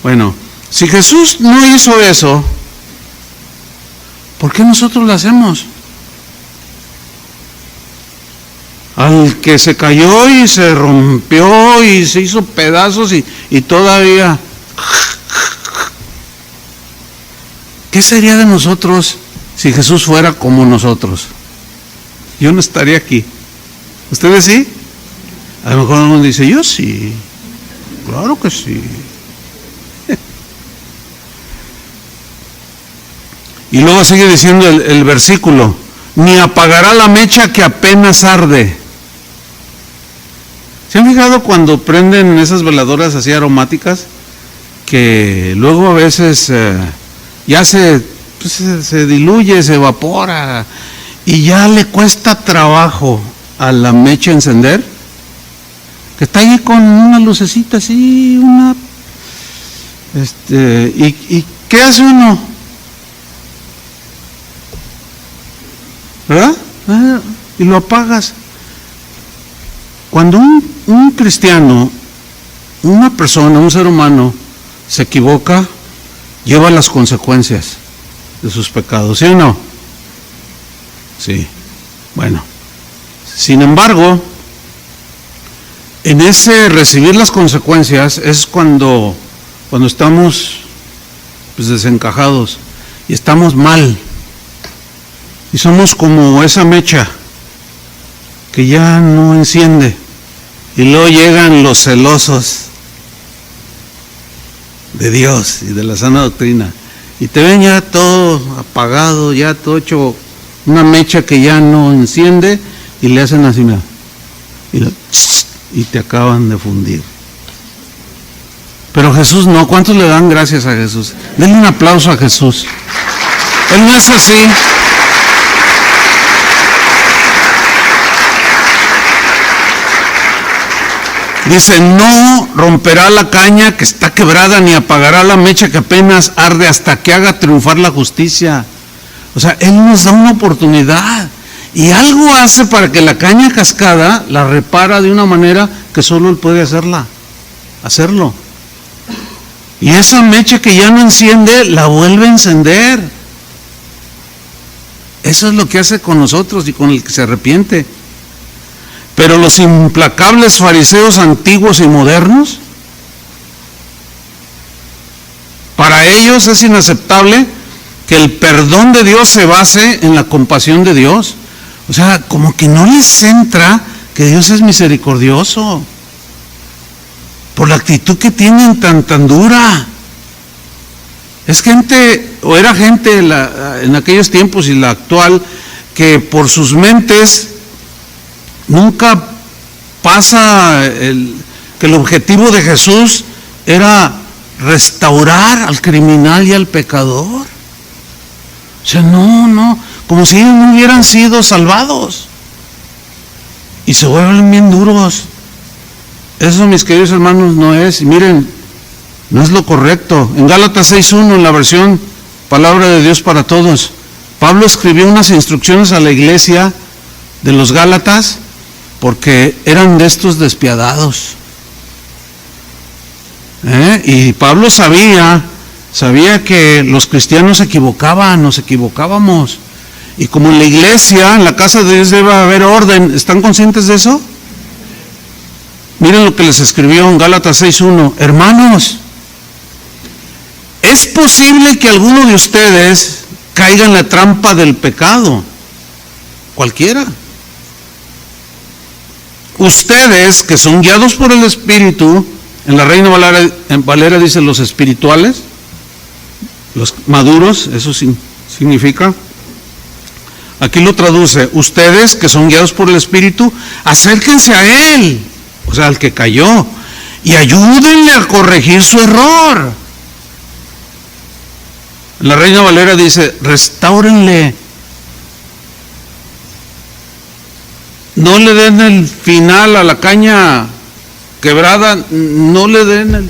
Bueno, si Jesús no hizo eso, ¿por qué nosotros lo hacemos? Al que se cayó y se rompió y se hizo pedazos y todavía... ¿Qué sería de nosotros si Jesús fuera como nosotros? Yo no estaría aquí. ¿Ustedes sí? A lo mejor uno dice, yo sí. Claro que sí. Y luego sigue diciendo el versículo, ni apagará la mecha que apenas arde. ¿Se han fijado cuando prenden esas veladoras así aromáticas? Que luego a veces ya se diluye, se evapora y ya le cuesta trabajo a la mecha encender, que está ahí con una lucecita así, ¿y qué hace uno? ¿Verdad? Y lo apagas. Cuando un cristiano, una persona, un ser humano, se equivoca, lleva las consecuencias de sus pecados, ¿sí o no? Sí. Bueno, sin embargo, en ese recibir las consecuencias es cuando estamos pues desencajados y estamos mal y somos como esa mecha que ya no enciende y luego llegan los celosos de Dios y de la sana doctrina y te ven ya todo apagado, ya todo hecho una mecha que ya no enciende y le hacen así, mira, y te acaban de fundir. Pero Jesús no. ¿Cuántos le dan gracias a Jesús? Denle un aplauso a Jesús. Él no es así. Dice, no romperá la caña que está quebrada, ni apagará la mecha que apenas arde hasta que haga triunfar la justicia. O sea, Él nos da una oportunidad y algo hace para que la caña cascada la repara de una manera que solo Él puede hacerlo. Y esa mecha que ya no enciende, la vuelve a encender. Eso es lo que hace con nosotros y con el que se arrepiente. Pero los implacables fariseos antiguos y modernos, para ellos es inaceptable que el perdón de Dios se base en la compasión de Dios. O sea, como que no les entra que Dios es misericordioso por la actitud que tienen tan dura. Es gente, o era gente en aquellos tiempos y la actual, que por sus mentes nunca pasa que el objetivo de Jesús era restaurar al criminal y al pecador. O sea, no, como si ellos no hubieran sido salvados. Y se vuelven bien duros. Eso, mis queridos hermanos, no es. Y miren, no es lo correcto. En Gálatas 6:1, en la versión Palabra de Dios para Todos, Pablo escribió unas instrucciones a la iglesia de los Gálatas porque eran de estos despiadados. Y Pablo sabía que los cristianos se equivocaban, nos equivocábamos. Y como en la iglesia, en la casa de Dios debe haber orden. ¿Están conscientes de eso? Miren lo que les escribió en Gálatas 6:1. Hermanos, es posible que alguno de ustedes caiga en la trampa del pecado. Cualquiera. Ustedes que son guiados por el Espíritu, en la Reina Valera dice los espirituales, los maduros, eso significa. Aquí lo traduce: ustedes que son guiados por el Espíritu, acérquense a Él, o sea, al que cayó, y ayúdenle a corregir su error. La Reina Valera dice: restáurenle. No le den el final a la caña quebrada, no le den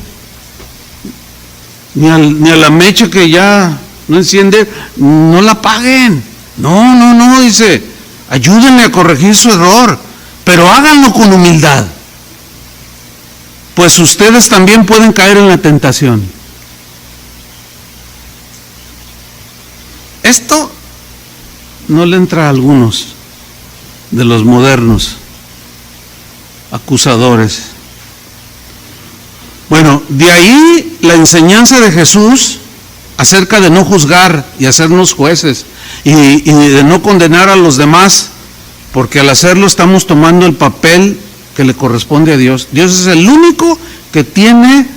ni a la mecha que ya no enciende, no la apaguen. No, dice, ayúdenle a corregir su error, pero háganlo con humildad, pues ustedes también pueden caer en la tentación. Esto no le entra a algunos de los modernos acusadores. Bueno, de ahí la enseñanza de Jesús acerca de no juzgar y hacernos jueces y de no condenar a los demás, porque al hacerlo estamos tomando el papel que le corresponde a Dios. Dios es el único que tiene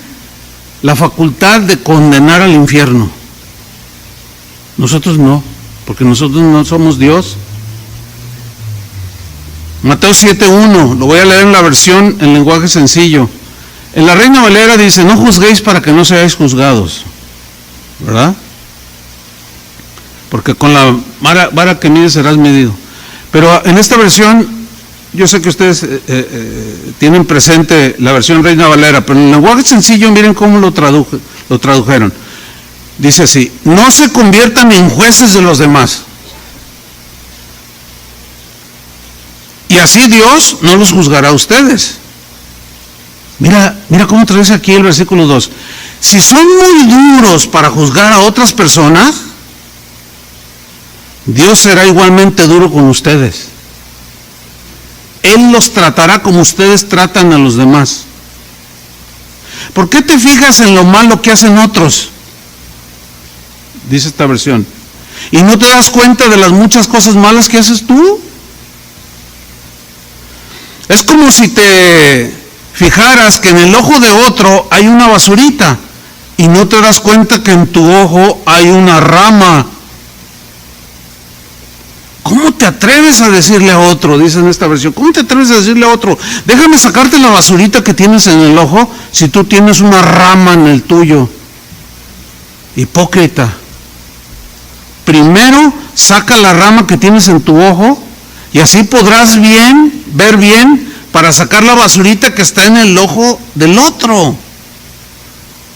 la facultad de condenar al infierno. Nosotros no, porque nosotros no somos Dios. Mateo 7:1, lo voy a leer en la versión en lenguaje sencillo. En la Reina Valera dice: no juzguéis para que no seáis juzgados, ¿verdad? Porque con la vara que mides serás medido. Pero en esta versión, yo sé que ustedes tienen presente la versión Reina Valera, pero en el lenguaje sencillo miren cómo lo tradujeron. Dice así: no se conviertan en jueces de los demás, y así Dios no los juzgará a ustedes. Mira cómo traduce aquí el versículo 2. Si son muy duros para juzgar a otras personas, Dios será igualmente duro con ustedes. Él los tratará como ustedes tratan a los demás. ¿Por qué te fijas en lo malo que hacen otros? Dice esta versión. ¿Y no te das cuenta de las muchas cosas malas que haces tú? Es como si te fijaras que en el ojo de otro hay una basurita y no te das cuenta que en tu ojo hay una rama. ¿Cómo te atreves a decirle a otro? Dice en esta versión, ¿cómo te atreves a decirle a otro? Déjame sacarte la basurita que tienes en el ojo si tú tienes una rama en el tuyo. Hipócrita. Primero saca la rama que tienes en tu ojo y así podrás ver bien para sacar la basurita que está en el ojo del otro.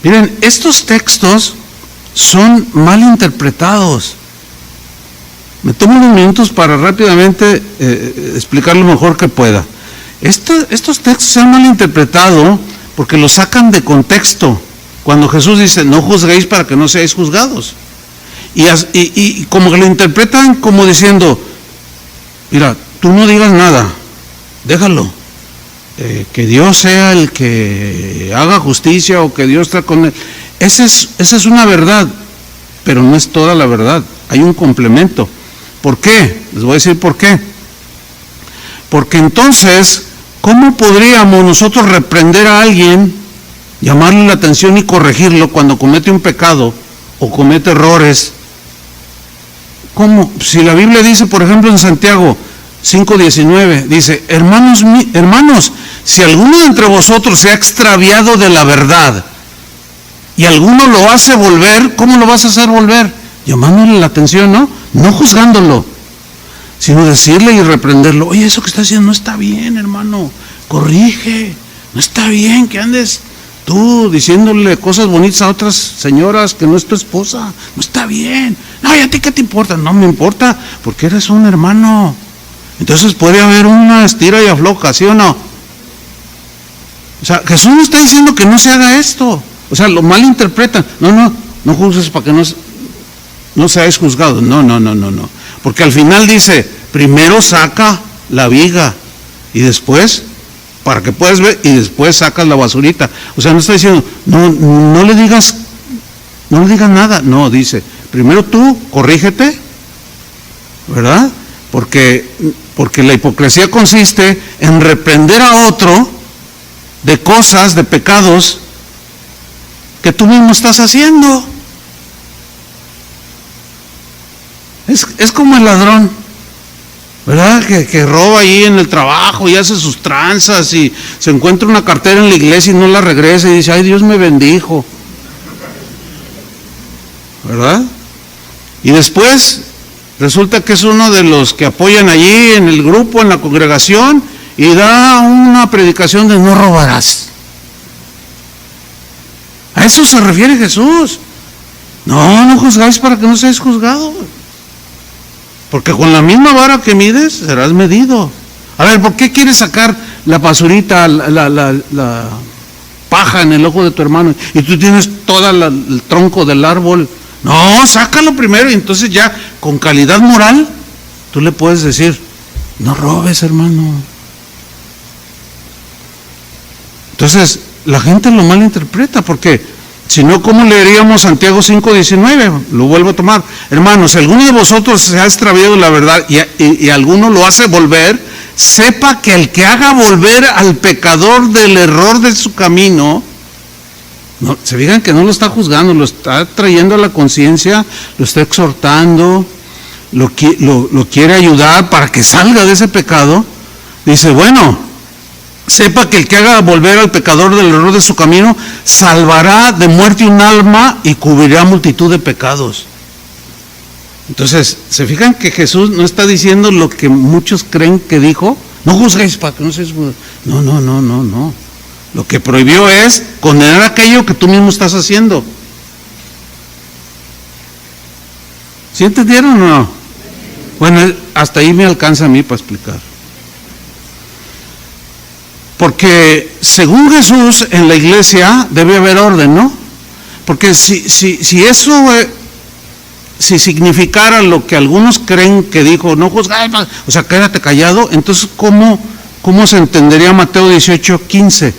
Miren, estos textos son mal interpretados. Me tomo unos minutos para rápidamente explicar lo mejor que pueda. Estos textos se han mal interpretado porque los sacan de contexto. Cuando Jesús dice, no juzguéis para que no seáis juzgados. Y como que lo interpretan como diciendo, mira, tú no digas nada, déjalo. Que Dios sea el que haga justicia o que Dios está con él. Esa es una verdad, pero no es toda la verdad. Hay un complemento. ¿Por qué? Les voy a decir por qué. Porque entonces, ¿cómo podríamos nosotros reprender a alguien, llamarle la atención y corregirlo cuando comete un pecado o comete errores? ¿Cómo? Si la Biblia dice, por ejemplo, en Santiago 5:19, dice, hermanos, si alguno de entre vosotros se ha extraviado de la verdad y alguno lo hace volver, ¿cómo lo vas a hacer volver? Llamándole la atención, ¿no? No juzgándolo, sino decirle y reprenderlo. Oye, eso que está haciendo no está bien, hermano, corrige, no está bien que andes tú diciéndole cosas bonitas a otras señoras que no es tu esposa, no está bien. No, ¿y a ti qué te importa? No me importa, porque eres un hermano. Entonces puede haber una estira y afloja, ¿sí o no? O sea, Jesús no está diciendo que no se haga esto. O sea, lo malinterpretan. No juzgues para que no seáis juzgados. No. Porque al final dice, primero saca la viga y después, para que puedas ver, y después sacas la basurita. O sea, no está diciendo, no le digas nada. No, dice, primero tú corrígete, ¿verdad? Porque la hipocresía consiste en reprender a otro de cosas, de pecados que tú mismo estás haciendo. Es como el ladrón, ¿verdad? Que roba ahí en el trabajo y hace sus tranzas y se encuentra una cartera en la iglesia y no la regresa y dice, ay, Dios me bendijo, ¿verdad? Y después resulta que es uno de los que apoyan allí en el grupo, en la congregación, y da una predicación de no robarás. A eso se refiere Jesús. No juzgáis para que no seáis juzgados. Porque con la misma vara que mides, serás medido. A ver, ¿por qué quieres sacar la basurita, la paja en el ojo de tu hermano y tú tienes todo el tronco del árbol? No, sácalo primero y entonces ya con calidad moral tú le puedes decir, no robes, hermano. Entonces la gente lo malinterpreta, porque si no, ¿cómo leeríamos Santiago 5:19? Lo vuelvo a tomar. Hermanos, si alguno de vosotros se ha extraviado la verdad y alguno lo hace volver, sepa que el que haga volver al pecador del error de su camino, no, se fijan que no lo está juzgando, lo está trayendo a la conciencia, lo está exhortando, lo quiere ayudar para que salga de ese pecado. Dice, bueno, sepa que el que haga volver al pecador del error de su camino, salvará de muerte un alma y cubrirá multitud de pecados. Entonces, ¿se fijan que Jesús no está diciendo lo que muchos creen que dijo? No juzguéis para que no seáis juzgados. No. Lo que prohibió es condenar aquello que tú mismo estás haciendo. ¿Sí entendieron o no? Bueno, hasta ahí me alcanza a mí para explicar. Porque según Jesús en la iglesia debe haber orden, ¿no? Porque si eso, si significara lo que algunos creen que dijo, no juzgáis, o sea, quédate callado, entonces ¿cómo se entendería Mateo 18:15?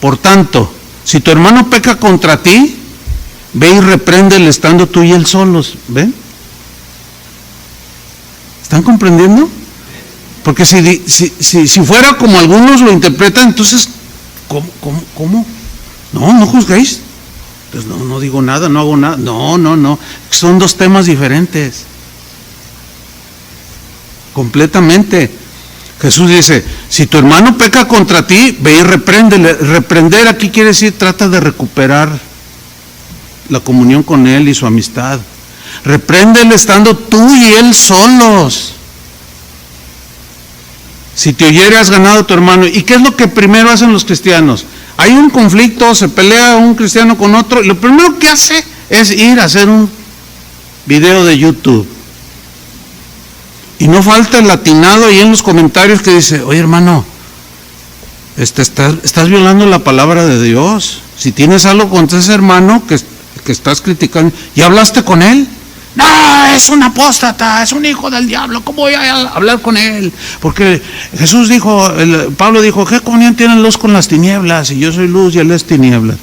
Por tanto, si tu hermano peca contra ti, ve y repréndele estando tú y él solos. ¿Ven? ¿Están comprendiendo? Porque si fuera como algunos lo interpretan, entonces, ¿cómo? No juzguéis. Entonces no digo nada, no hago nada. No. Son dos temas diferentes. Completamente. Jesús dice, si tu hermano peca contra ti, ve y repréndele. Reprender aquí quiere decir, trata de recuperar la comunión con él y su amistad. Repréndele estando tú y él solos. Si te oyere, has ganado a tu hermano. ¿Y qué es lo que primero hacen los cristianos? Hay un conflicto, se pelea un cristiano con otro, y lo primero que hace es ir a hacer un video de YouTube. Y no falta el latinado ahí en los comentarios que dice, oye hermano, estás violando la palabra de Dios. Si tienes algo contra ese hermano que estás criticando, ¿ya hablaste con él? No, es un apóstata, es un hijo del diablo, ¿cómo voy a hablar con él? Porque Jesús dijo, Pablo dijo, ¿qué comunión tiene luz con las tinieblas? Y yo soy luz y él es tinieblas.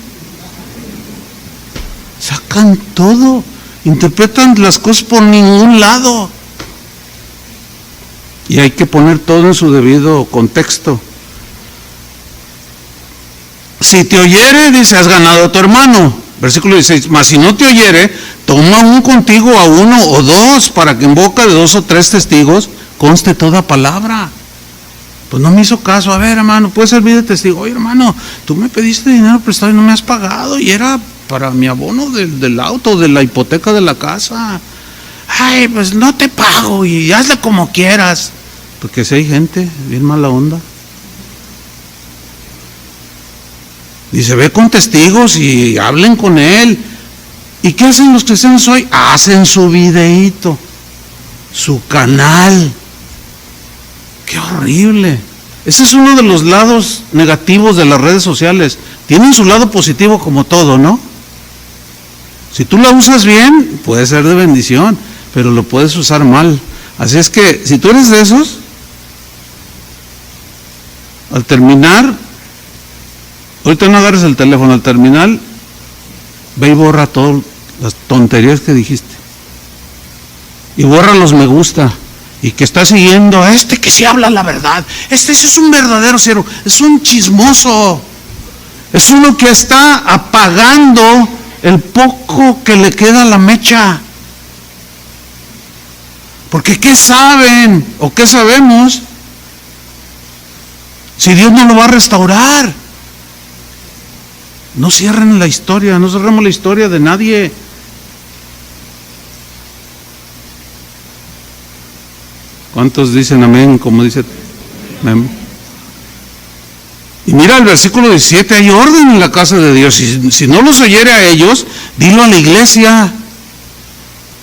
Sacan todo, interpretan las cosas por ningún lado. Y hay que poner todo en su debido contexto. Si te oyere, dice, has ganado a tu hermano. Versículo 16, mas si no te oyere, toma un contigo a uno o dos, para que en boca de 2 o 3 testigos conste toda palabra. Pues no me hizo caso. A ver, hermano, puedes servir de testigo. Oye, hermano, tú me pediste dinero prestado y no me has pagado, y era para mi abono del auto, de la hipoteca de la casa. Ay, pues no te pago y hazle como quieras. Porque si hay gente bien mala onda. Dice, ve con testigos y hablen con él. ¿Y qué hacen los cristianos hoy? Hacen su videíto, su canal. ¡Qué horrible! Ese es uno de los lados negativos de las redes sociales. tienen su lado positivo como todo, ¿no? Si tú la usas bien, puede ser de bendición, pero lo puedes usar mal. Así es que, si tú eres de esos, al terminar, ahorita no agarres el teléfono, al terminar, ve y borra todas las tonterías que dijiste. Y borra los me gusta. Y que está siguiendo a este que sí habla la verdad. Ese es un verdadero cero, es un chismoso. Es uno que está apagando el poco que le queda a la mecha. Porque ¿qué saben o qué sabemos si Dios no lo va a restaurar? No cierren la historia, no cerremos la historia de nadie. ¿Cuántos dicen amén? Como dice amén. Y mira el versículo 17, hay orden en la casa de Dios. Si no los oyere a ellos, dilo a la iglesia.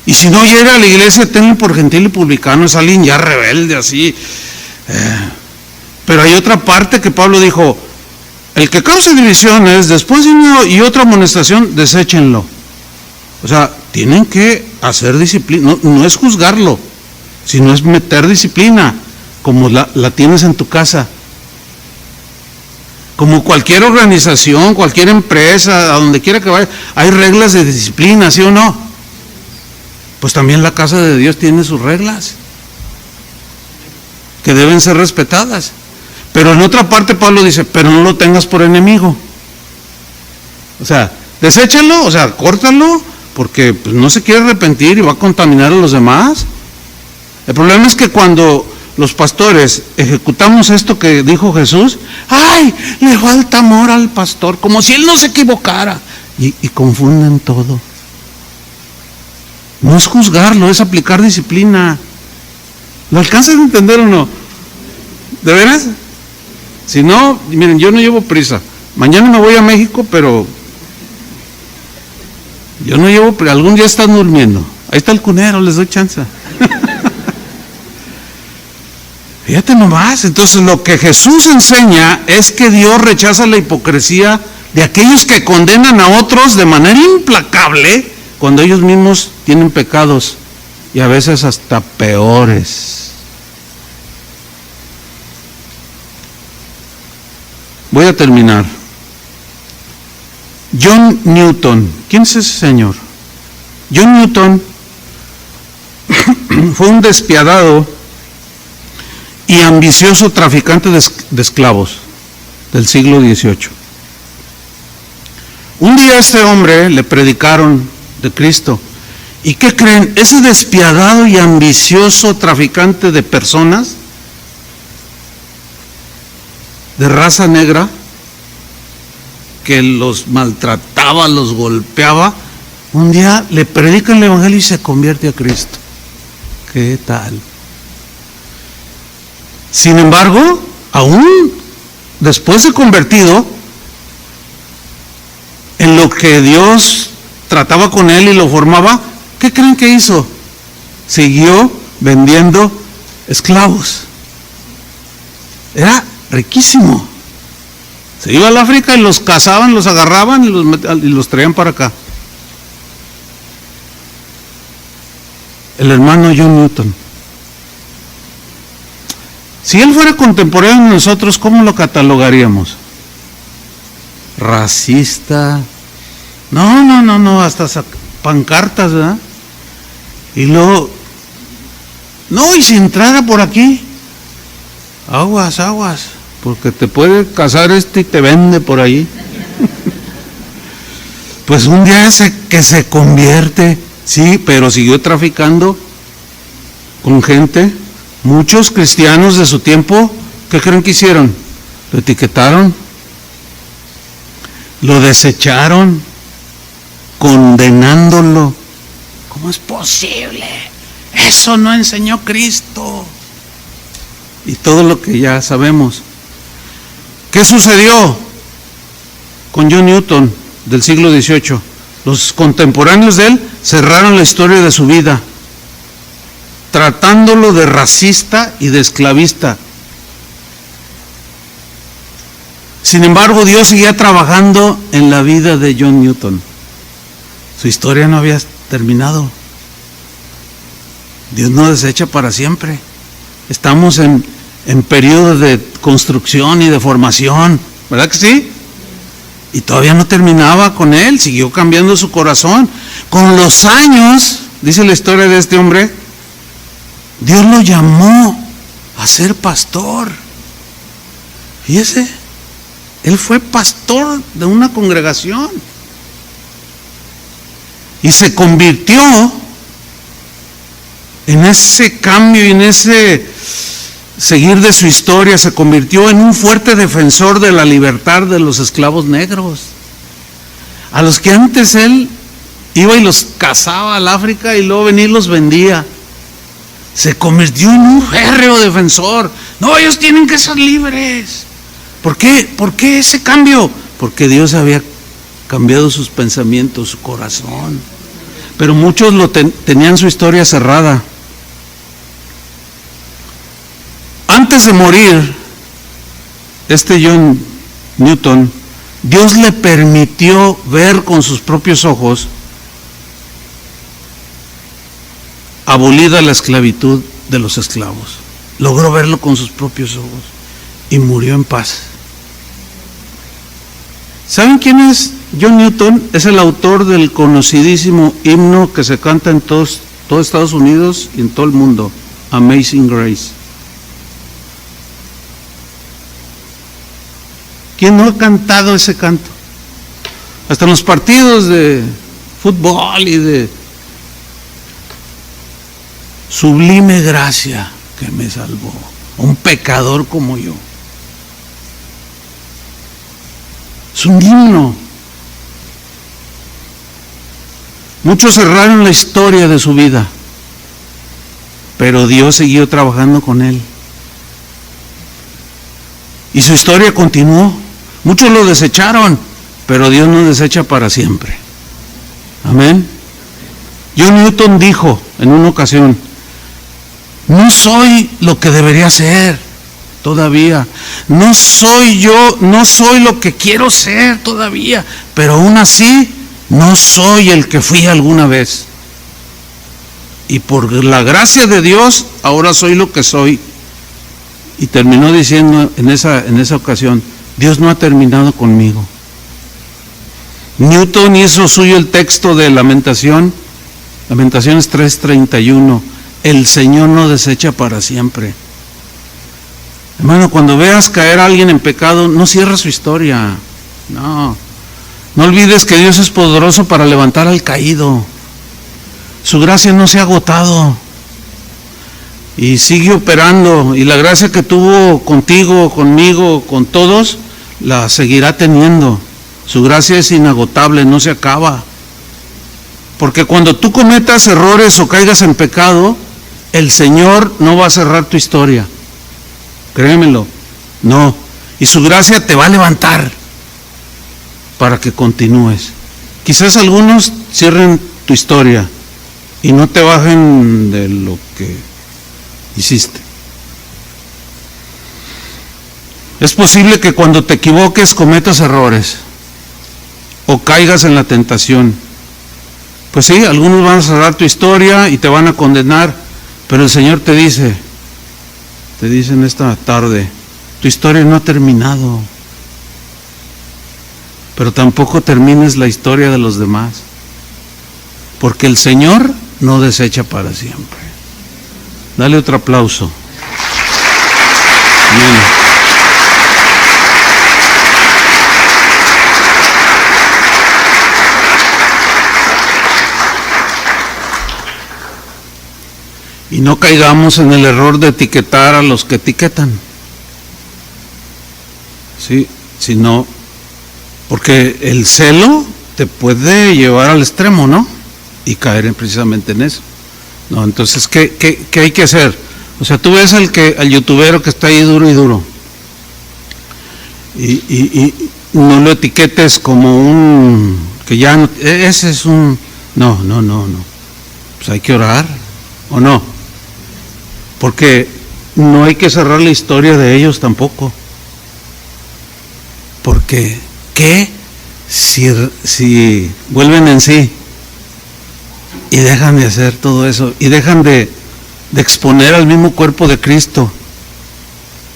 Y si no oyere a la iglesia, tenlo por gentil y publicano. Es alguien ya rebelde así. Pero hay otra parte que Pablo dijo, el que cause divisiones, después de una y otra amonestación, deséchenlo. O sea, tienen que hacer disciplina, no es juzgarlo, sino es meter disciplina, como la tienes en tu casa. Como cualquier organización, cualquier empresa, a donde quiera que vaya, hay reglas de disciplina, ¿sí o no? Pues también la casa de Dios tiene sus reglas, que deben ser respetadas. Pero en otra parte Pablo dice, pero no lo tengas por enemigo. O sea, deséchalo, o sea, córtalo, porque pues, no se quiere arrepentir y va a contaminar a los demás. El problema es que cuando los pastores ejecutamos esto que dijo Jesús, ¡ay! Le falta amor al pastor, como si él no se equivocara. Y confunden todo. No es juzgarlo, es aplicar disciplina. ¿Lo alcanzan a entender o no? ¿De veras? Si no, miren, yo no llevo prisa. Mañana me voy a México, pero yo no llevo prisa. Algún día están durmiendo. Ahí está el cunero, les doy chance. Fíjate nomás. Entonces lo que Jesús enseña es que Dios rechaza la hipocresía de aquellos que condenan a otros de manera implacable cuando ellos mismos tienen pecados y a veces hasta peores. Voy a terminar. John Newton, ¿quién es ese señor? John Newton fue un despiadado y ambicioso traficante de esclavos del siglo XVIII. Un día a este hombre le predicaron de Cristo. ¿Y qué creen? Ese despiadado y ambicioso traficante de personas de raza negra, que los maltrataba, los golpeaba, un día le predican el evangelio y se convierte a Cristo. ¿Qué tal? Sin embargo, aún después de convertido, en lo que Dios trataba con él y lo formaba, ¿qué creen que hizo? Siguió vendiendo esclavos. Era riquísimo. Se iba al África y los cazaban, los agarraban y los traían para acá. El hermano John Newton. Si él fuera contemporáneo de nosotros, ¿cómo lo catalogaríamos? Racista. No, hasta pancartas, ¿verdad? Y luego, no, y si entrara por aquí, aguas, porque te puede casar y te vende por ahí. Pues un día que se convierte, sí, pero siguió traficando con gente. Muchos cristianos de su tiempo, ¿qué creen que hicieron? Lo etiquetaron, lo desecharon, condenándolo. ¿Cómo es posible? Eso no enseñó Cristo. Y todo lo que ya sabemos. ¿Qué sucedió con John Newton del siglo XVIII? Los contemporáneos de él cerraron la historia de su vida, tratándolo de racista y de esclavista. Sin embargo, Dios seguía trabajando en la vida de John Newton. Su historia no había terminado. Dios no desecha para siempre. Estamos en periodo de construcción y de formación, ¿verdad que sí? Y todavía no terminaba con él, siguió cambiando su corazón. Con los años, dice la historia de este hombre, Dios lo llamó a ser pastor. Fíjese, él fue pastor de una congregación y se convirtió en ese cambio y en ese seguir de su historia, se convirtió en un fuerte defensor de la libertad de los esclavos negros, a los que antes él iba y los cazaba al África y luego venía y los vendía. Se convirtió en un férreo defensor. No, ellos tienen que ser libres. ¿Por qué? ¿Por qué ese cambio? Porque Dios había cambiado sus pensamientos, su corazón. Pero muchos tenían su historia cerrada. Antes de morir, este John Newton, Dios le permitió ver con sus propios ojos abolida la esclavitud de los esclavos. Logró verlo con sus propios ojos y murió en paz. ¿Saben quién es John Newton? Es el autor del conocidísimo himno que se canta en todo Estados Unidos y en todo el mundo, Amazing Grace. ¿Quién no ha cantado ese canto? Hasta en los partidos de fútbol y de sublime gracia que me salvó, un pecador como yo. Es un himno. Muchos cerraron la historia de su vida, pero Dios siguió trabajando con él. Y su historia continuó. Muchos lo desecharon, pero Dios no desecha para siempre. Amén. John Newton dijo en una ocasión: no soy lo que debería ser todavía. No soy yo, no soy lo que quiero ser todavía, pero aún así no soy el que fui alguna vez. Y por la gracia de Dios, ahora soy lo que soy. Y terminó diciendo en esa ocasión: Dios no ha terminado conmigo. Newton hizo suyo el texto de Lamentaciones 3:31. El Señor no desecha para siempre. Hermano, cuando veas caer a alguien en pecado, no cierres su historia. No olvides que Dios es poderoso para levantar al caído. Su gracia no se ha agotado y sigue operando, y la gracia que tuvo contigo, conmigo, con todos, la seguirá teniendo. Su gracia es inagotable, no se acaba. Porque cuando tú cometas errores o caigas en pecado, el Señor no va a cerrar tu historia. Créemelo, no. Y su gracia te va a levantar para que continúes. Quizás algunos cierren tu historia y no te bajen de lo que hiciste. Es posible que cuando te equivoques cometas errores o caigas en la tentación. Pues sí, algunos van a cerrar tu historia y te van a condenar, pero el Señor te dice en esta tarde: tu historia no ha terminado, pero tampoco termines la historia de los demás, porque el Señor no desecha para siempre. Dale otro aplauso. Amén. Y no caigamos en el error de etiquetar a los que etiquetan. Sí, sino porque el celo te puede llevar al extremo, ¿no? Y caer precisamente en eso. No, entonces, ¿qué hay que hacer? O sea, tú ves al youtubero que está ahí duro y duro. Y no lo etiquetes como un, que ya no, ese es un, no. Pues hay que orar, ¿o no? Porque no hay que cerrar la historia de ellos tampoco. Porque, ¿qué si vuelven en sí y dejan de hacer todo eso y dejan de exponer al mismo cuerpo de Cristo,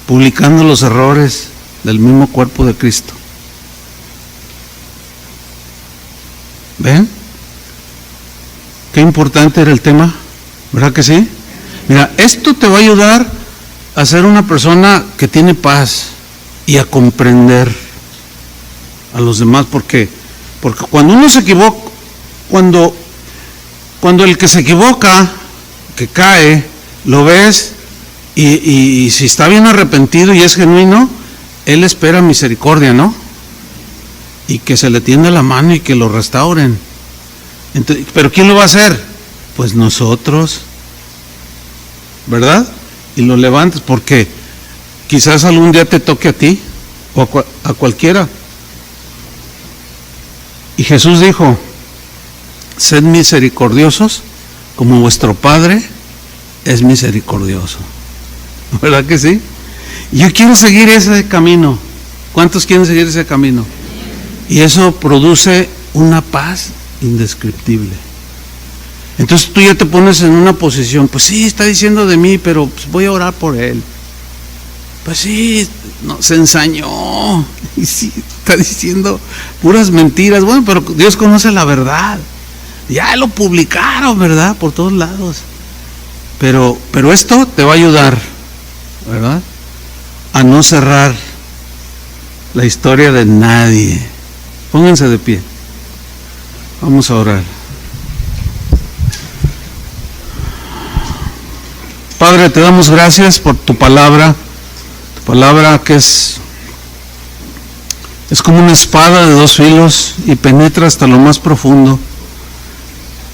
publicando los errores del mismo cuerpo de Cristo? ¿Ven? Qué importante era el tema, ¿verdad que sí? Mira, esto te va a ayudar a ser una persona que tiene paz y a comprender a los demás, porque cuando uno se equivoca, cuando el que se equivoca, que cae, lo ves y si está bien arrepentido y es genuino, él espera misericordia, ¿no? Y que se le tienda la mano y que lo restauren. Entonces, ¿pero quién lo va a hacer? Pues nosotros, ¿verdad? Y lo levantes, porque quizás algún día te toque a ti o a cualquiera. Y Jesús dijo: sed misericordiosos como vuestro Padre es misericordioso. ¿Verdad que sí? Yo quiero seguir ese camino. ¿Cuántos quieren seguir ese camino? Y eso produce una paz indescriptible. Entonces tú ya te pones en una posición, pues sí, está diciendo de mí, pero pues voy a orar por él. Pues sí, no, se ensañó, y sí, está diciendo puras mentiras. Bueno, pero Dios conoce la verdad. Ya lo publicaron, ¿verdad? Por todos lados. Pero esto te va a ayudar, ¿verdad? A no cerrar la historia de nadie. Pónganse de pie. Vamos a orar. Padre, te damos gracias por tu palabra que es como una espada de dos filos y penetra hasta lo más profundo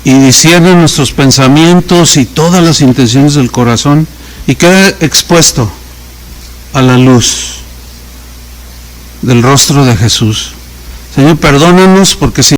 y discierne nuestros pensamientos y todas las intenciones del corazón y queda expuesto a la luz del rostro de Jesús. Señor, perdónanos porque si